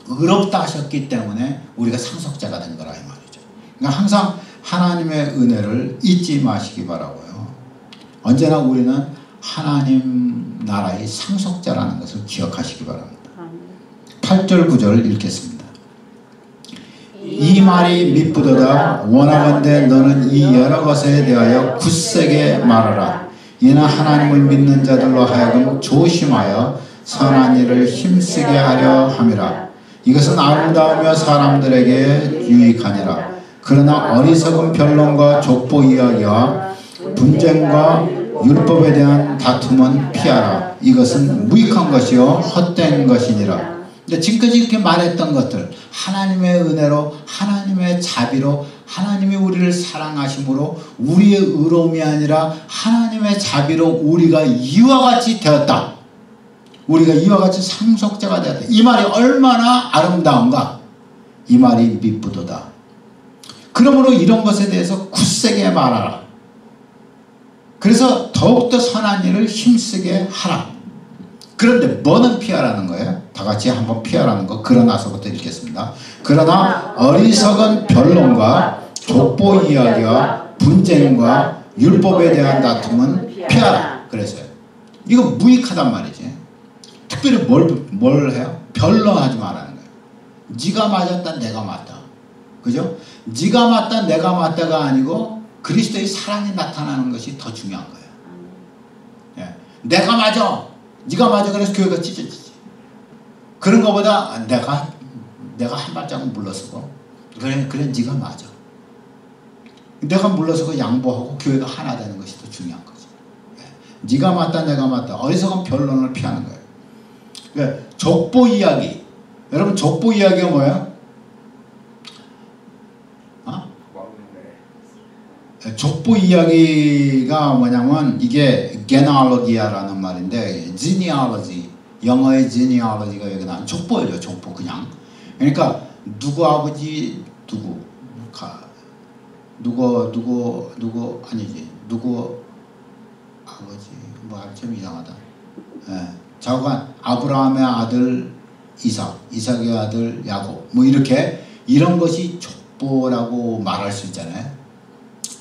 의롭다 하셨기 때문에 우리가 상속자가 된 거라 이 말이죠. 그러니까 항상 하나님의 은혜를 잊지 마시기 바라고요. 언제나 우리는 하나님 나라의 상속자라는 것을 기억하시기 바랍니다. 8절 9절 읽겠습니다. 이 말이 미쁘도다. 원하건대 너는 이 여러 것에 대하여 굳세게 말하라. 이는 하나님을 믿는 자들로 하여금 조심하여 선한 일을 힘쓰게 하려 함이라. 이것은 아름다우며 사람들에게 유익하니라. 그러나 어리석은 변론과 족보 이야기와 분쟁과 율법에 대한 다툼은 피하라. 이것은 무익한 것이요 헛된 것이니라. 지금까지 이렇게 말했던 것들, 하나님의 은혜로, 하나님의 자비로, 하나님이 우리를 사랑하심으로 우리의 의로움이 아니라 하나님의 자비로 우리가 이와 같이 되었다. 우리가 이와 같이 상속자가 되었다. 이 말이 얼마나 아름다운가. 이 말이 미쁘도다. 그러므로 이런 것에 대해서 굳세게 말하라. 그래서 더욱더 선한 일을 힘쓰게 하라. 그런데 뭐는 피하라는 거예요? 다 같이 한번 피하라는 거. 그러나서부터 읽겠습니다. 그러나 어리석은 변론과 족보 이야기와 분쟁과 율법에 대한 다툼은 피하라. 그래서요. 이거 무익하단 말이지. 특별히 뭘 해요? 변론하지 말라는 거예요. 네가 맞았다 내가 맞다. 그죠? 네가 맞다 내가 맞다가 아니고 그리스도의 사랑이 나타나는 것이 더 중요한 거예요. 예. 내가 맞아. 네가 맞아. 그래서 교회가 찢어지지. 그런 것보다 내가 한 발자국 물러서고 그래 네가 맞아. 내가 물러서고 양보하고 교회가 하나 되는 것이 더 중요한 거죠. 예. 네가 맞다 내가 맞다. 어리석은 변론을 피하는 거예요. 그러니까 족보 이야기. 여러분 족보 이야기가 뭐예요? 족보 이야기가 뭐냐면 이게 genealogy라는 말인데 genealogy, 영어의 genealogy가 여기 나온 족보예요. 족보 그냥. 그러니까 누구 아버지 누구 아니지 누구 아버지 뭐 좀 이상하다. 예. 자고간 아브라함의 아들 이삭의 아들 야곱 뭐 이렇게 이런 것이 족보라고 말할 수 있잖아요.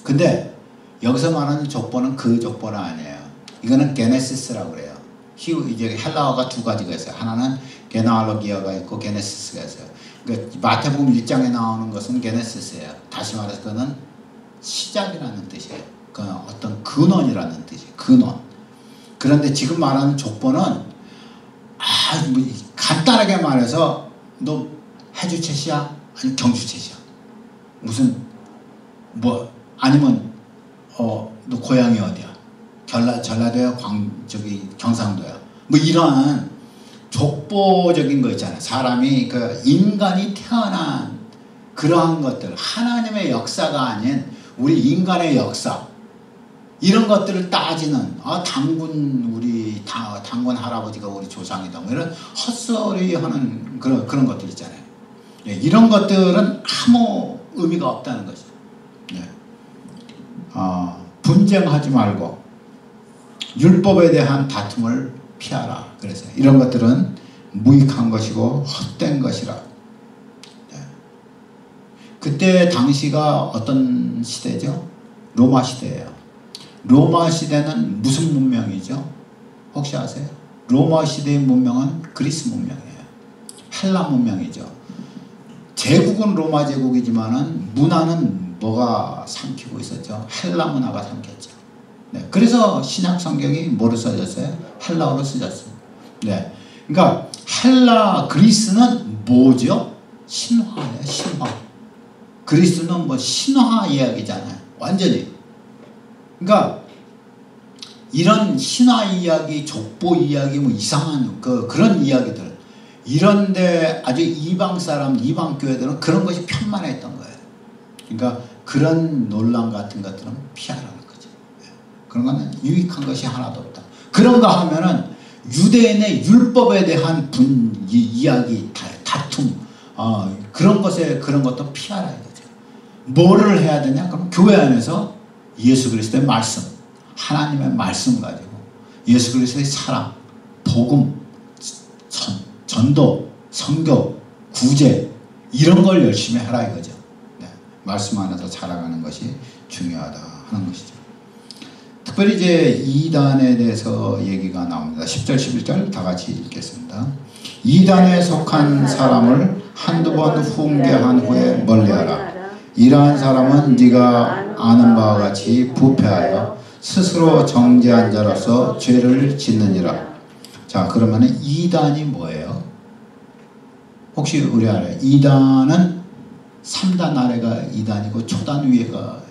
근데 여기서 말하는 족보는 그 족보는 아니에요. 이거는 게네시스라고 그래요. 이제 헬라어가 두 가지가 있어요. 하나는 게네알로기아가 있고 게네시스가 있어요. 그러니까 마태복음 1장에 나오는 것은 게네시스예요. 다시 말해서 그는 시작이라는 뜻이에요. 그 어떤 근원이라는 뜻이에요. 근원. 그런데 지금 말하는 족보는 뭐 간단하게 말해서 너 해주채시야? 아니 경주채시야? 무슨 뭐 아니면 너 고향이 어디야? 전라도야? 경상도야? 뭐 이러한 족보적인 거 있잖아요. 사람이 그 인간이 태어난 그러한 것들, 하나님의 역사가 아닌 우리 인간의 역사 이런 것들을 따지는 당군 할아버지가 우리 조상이다 뭐 이런 헛소리 하는 그런 것들 있잖아요. 예, 이런 것들은 아무 의미가 없다는 거죠. 예. 분쟁하지 말고 율법에 대한 다툼을 피하라. 그래서 이런 것들은 무익한 것이고 헛된 것이라. 네. 그때 당시가 어떤 시대죠? 로마 시대예요. 로마 시대는 무슨 문명이죠? 혹시 아세요? 로마 시대의 문명은 그리스 문명이에요. 헬라 문명이죠. 제국은 로마 제국이지만은 문화는 뭐가 삼키고 있었죠? 헬라 문화가 삼켰죠. 네. 그래서 신약 성경이 뭐로 써졌어요? 헬라어로 써졌어요. 네. 그러니까 그리스는 뭐죠? 신화예요. 신화. 그리스는 뭐 신화 이야기잖아요. 완전히. 그러니까 이런 신화 이야기, 족보 이야기, 뭐 이상한 그런 이야기들 이런데 아주 이방 교회들은 그런 것이 편만했던 거예요. 그러니까 그런 논란 같은 것들은 피하라는 거죠. 그런 거는 유익한 것이 하나도 없다. 그런가 하면은 유대인의 율법에 대한 이야기, 다툼, 그런 것도 피하라 이거죠. 뭐를 해야 되냐? 그럼 교회 안에서 예수 그리스도의 말씀, 하나님의 말씀 가지고 예수 그리스도의 사랑, 복음, 전도, 선교, 구제 이런 걸 열심히 하라 이거죠. 네. 말씀 안에서 자라가는 것이 중요하다 하는 것이죠. 특별히 이제 이단에 대해서 얘기가 나옵니다. 10절 11절 다 같이 읽겠습니다. 이단에 속한 사람을 한두 번 훈계한 후에 멀리하라. 이러한 사람은 네가 아는 바와 같이 부패하여 스스로 정죄한 자로서 죄를 짓느니라. 자, 그러면 이단이 뭐예요? 혹시 우리 알아요? 이단은 3단 아래가 이단이고 초단 위에가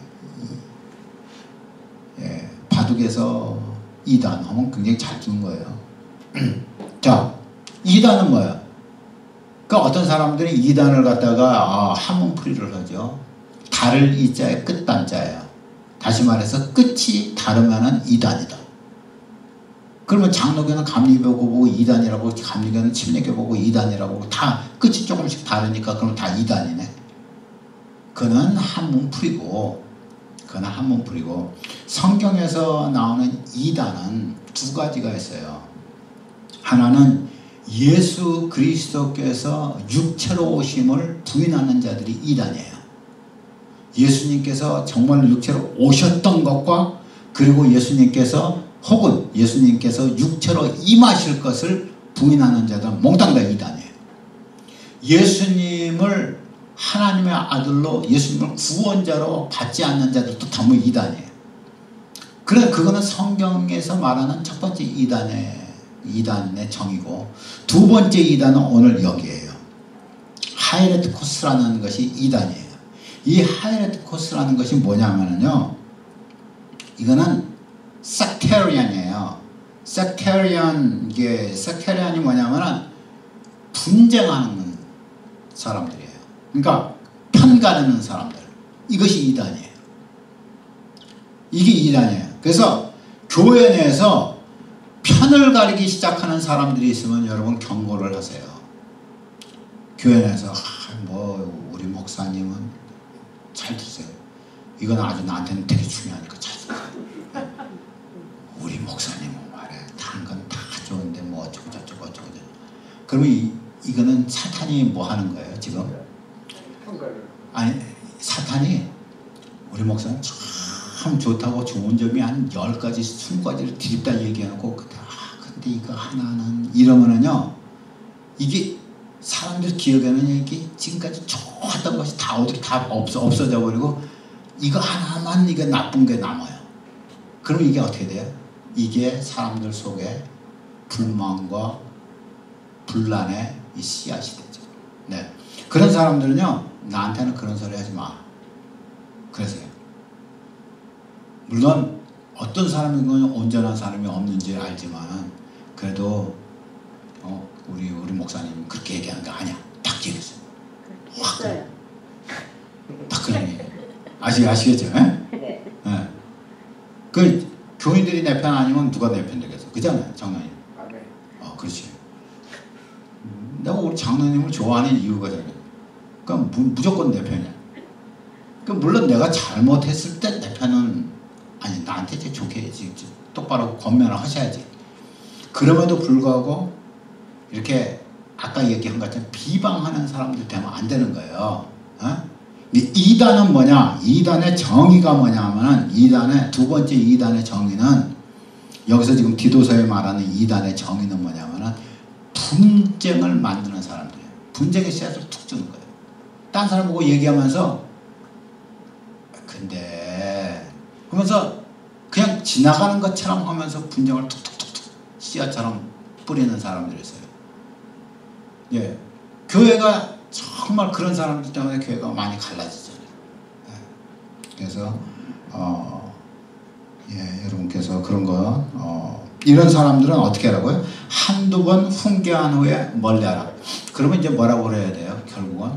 바둑에서 2단 하면 굉장히 잘 두는 거예요. 자, 2단은 뭐야? 그러니까 어떤 사람들이 2단을 갖다가 한문풀이를 하죠. 달을 이자에 끝단자예요. 다시 말해서 끝이 다르면은 2단이다. 그러면 장로교는 감리교 보고 2단이라고, 감리교는 침례교 보고 2단이라고, 다 끝이 조금씩 다르니까 그럼 다 2단이네. 그는 한문풀이고, 성경에서 나오는 2단은 두 가지가 있어요. 하나는 예수 그리스도께서 육체로 오심을 부인하는 자들이 2단이에요. 예수님께서 정말 육체로 오셨던 것과, 그리고 예수님께서 혹은 예수님께서 육체로 임하실 것을 부인하는 자들은 몽땅 다 2단이에요. 예수님을 하나님의 아들로, 예수님을 구원자로 받지 않는 자들도 전부 2단이에요. 그래, 그거는 성경에서 말하는 첫 번째 2단의 정의고, 두 번째 2단은 오늘 여기에요. 하이레트 코스라는 것이 2단이에요. 이 하이레트 코스라는 것이 뭐냐면요, 이거는 섹테리안이에요. 섹테리안이 뭐냐면은 분쟁하는 사람들이에요. 그러니까 편 가르는 사람들. 이것이 2단이에요. 이게 2단이에요. 그래서 교회 내에서 편을 가리기 시작하는 사람들이 있으면 여러분 경고를 하세요. 교회 내에서 우리 목사님은 잘 드세요. 이건 아주 나한테는 되게 중요하니까 잘 드세요. 우리 목사님은 말해, 다른 건 다 좋은데 뭐 어쩌고 저쩌고. 그러면 이거는 사탄이 뭐 하는 거예요 지금? 아니, 사탄이 우리 목사는 참 좋다고 좋은 점이 한 10가지, 20가지를 드립다 얘기하고, 근데 이거 하나는 이러면은요, 이게 사람들 기억에는 이게 지금까지 좋았던 것이 다 어떻게 다 없어져 버리고, 이거 하나만 이게 나쁜 게 남아요. 그럼 이게 어떻게 돼요? 이게 사람들 속에 불만과 분란의 이 씨앗이 되죠. 네. 그런 사람들은요, 나한테는 그런 소리 하지 마. 그러세요. 물론 어떤 사람이건 온전한 사람이 없는지 알지만, 그래도 우리 목사님 그렇게 얘기하는 거 아니야. 딱 얘기했어요. 했어요. 딱 그런 얘기. 아시겠죠? 네. 네. 그 교인들이 내 편 아니면 누가 내 편 되겠어? 그잖아요, 장로님. 그렇지. 내가 우리 장로님을 좋아하는 이유가 저래. 그러니까 무조건 내 편이야. 그러니까 물론 내가 잘못했을 때 내 편은, 아니, 나한테 이제 좋게 해야지, 똑바로 권면을 하셔야지. 그럼에도 불구하고 이렇게 아까 얘기한 것처럼 비방하는 사람들 되면 안 되는 거예요. 근데 2단은 뭐냐? 2단의 정의가 뭐냐면은, 두 번째 2단의 정의는, 여기서 지금 디도서에 말하는 2단의 정의는 뭐냐면은, 분쟁을 만드는 사람들이에요. 분쟁의 씨앗을 툭 주는 거예요. 딴 사람 보고 얘기하면서, 근데 하면서 그냥 지나가는 것처럼 하면서 분쟁을 툭툭툭툭 씨앗처럼 뿌리는 사람들이 있어요. 예, 교회가 정말 그런 사람들 때문에 교회가 많이 갈라지잖아요. 예. 그래서 여러분께서 그런 거 이런 사람들은 어떻게 하라고요? 한두 번 훈계한 후에 멀리하라. 그러면 이제 뭐라고 그래야 돼요? 결국은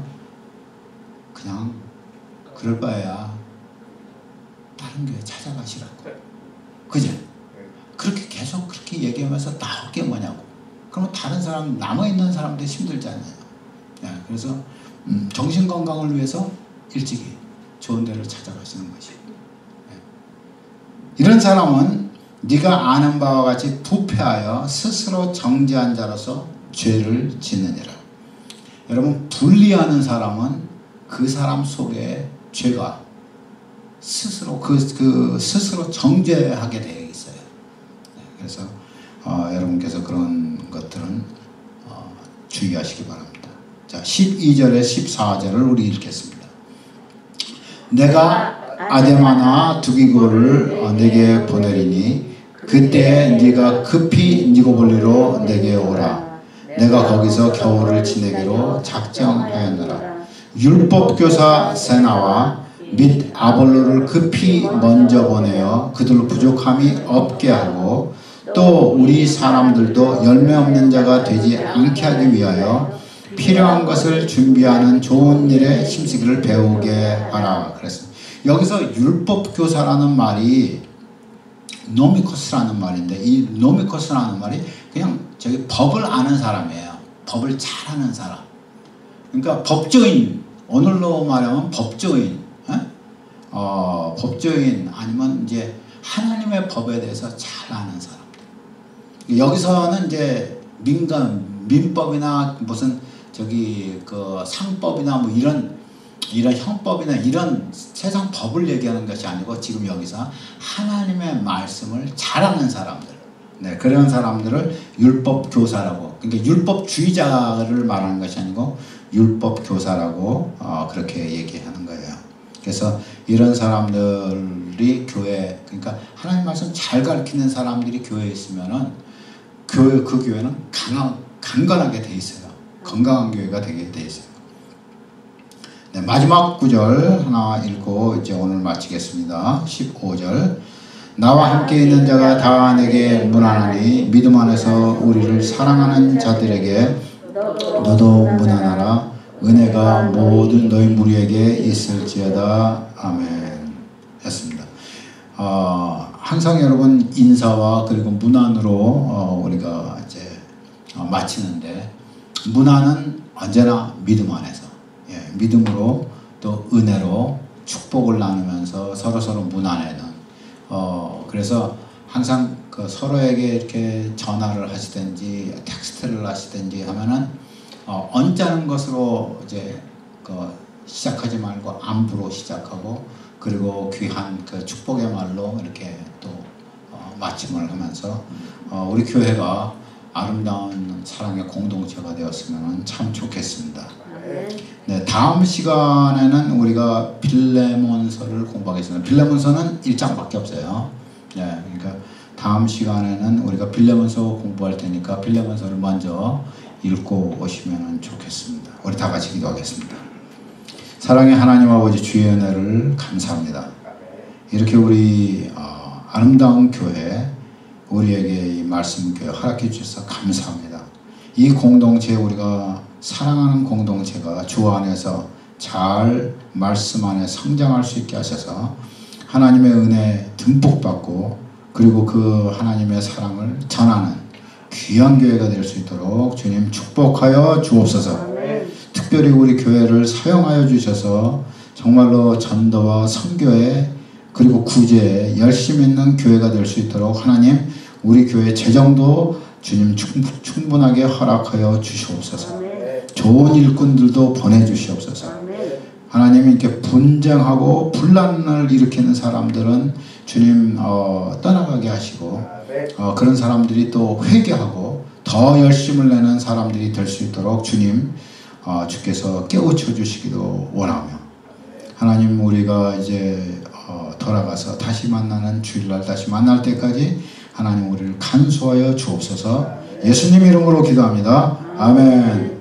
그냥 그럴 바에야 다른 교회 찾아가시라고. 그죠? 그렇게 계속 그렇게 얘기하면서 나올 게 뭐냐고. 그러면 다른 사람, 남아있는 사람들이 힘들잖아요. 네, 그래서 정신건강을 위해서 일찍이 좋은 데를 찾아가시는 것이. 네. 이런 사람은 네가 아는 바와 같이 부패하여 스스로 정죄한 자로서 죄를 짓느니라. 여러분, 분리하는 사람은 그 사람 속에 죄가 스스로 스스로 정죄하게 되어 있어요. 네, 그래서 여러분께서 그런 것들은 주의하시기 바랍니다. 자, 12절에 14절을 우리 읽겠습니다. 내가 아데마나 두기고를 내게 보내리니 그때 네가 급히 니고볼리로 내게 오라. 내가 거기서 겨울을 지내기로 작정하였노라. 율법교사 세나와 및 아볼로를 급히 먼저 보내어 그들로 부족함이 없게 하고 또 우리 사람들도 열매 없는 자가 되지 않게 하기 위하여 필요한 것을 준비하는 좋은 일에 힘쓰기를 배우게 하라. 그랬습니다. 여기서 율법교사라는 말이 노미코스라는 말인데 이 노미코스라는 말이 그냥 저기 법을 아는 사람이에요. 법을 잘하는 사람. 그러니까 법조인, 오늘로 말하면 법조인, 법조인 아니면 이제 하나님의 법에 대해서 잘 아는 사람. 여기서는 이제 민법이나 무슨 저기 그 상법이나 뭐 이런 형법이나 이런 세상 법을 얘기하는 것이 아니고 지금 여기서 하나님의 말씀을 잘하는 사람들, 네, 그런 사람들을 율법교사라고, 그러니까 율법주의자를 말하는 것이 아니고 율법교사라고 그렇게 얘기하는 거예요. 그래서 이런 사람들이 교회, 그러니까 하나님 말씀 잘 가르치는 사람들이 교회에 있으면은 그 교회는 강건하게 돼 있어요. 건강한 교회가 되게 돼 있어요. 네, 마지막 구절 하나 읽고 이제 오늘 마치겠습니다. 15절. 나와 함께 있는 자가 다 내게 문안하니 믿음 안에서 우리를 사랑하는 자들에게 너도 문안하라. 은혜가 모든 너희 무리에게 있을지어다. 아멘. 했습니다. 항상 여러분 인사와 그리고 문안으로 우리가 이제 마치는데 문안은 언제나 믿음 안에서, 예, 믿음으로 또 은혜로 축복을 나누면서 서로 문안하는, 그래서 항상 그 서로에게 이렇게 전화를 하시든지 텍스트를 하시든지 하면은 언짢은 것으로 이제 시작하지 말고 안부로 시작하고 그리고 귀한 그 축복의 말로 이렇게 또 마침을 하면서 우리 교회가 아름다운 사랑의 공동체가 되었으면 참 좋겠습니다. 네, 다음 시간에는 우리가 빌레몬서를 공부하겠습니다. 빌레몬서는 1장밖에 없어요. 네, 그러니까 다음 시간에는 우리가 빌레몬서 공부할 테니까 빌레몬서를 먼저 읽고 오시면 좋겠습니다. 우리 다 같이 기도하겠습니다. 사랑의 하나님 아버지, 주의 은혜를 감사합니다. 이렇게 우리 아름다운 교회, 우리에게 이 말씀 교회 허락해 주셔서 감사합니다. 이 공동체, 우리가 사랑하는 공동체가 주 안에서 잘 말씀 안에 성장할 수 있게 하셔서 하나님의 은혜 듬뿍 받고 그리고 그 하나님의 사랑을 전하는 귀한 교회가 될 수 있도록 주님 축복하여 주옵소서. 특별히 우리 교회를 사용하여 주셔서 정말로 전도와 선교에 그리고 구제에 열심 있는 교회가 될 수 있도록 하나님 우리 교회 재정도 주님 충분하게 허락하여 주시옵소서. 좋은 일꾼들도 보내주시옵소서. 하나님 이렇게 분쟁하고 분란을 일으키는 사람들은 주님 떠나가게 하시고 그런 사람들이 또 회개하고 더 열심을 내는 사람들이 될 수 있도록 주님 주께서 깨우쳐 주시기도 원하며 하나님 우리가 이제 돌아가서 다시 만나는 주일날 다시 만날 때까지 하나님 우리를 간수하여 주옵소서. 예수님 이름으로 기도합니다. 아멘.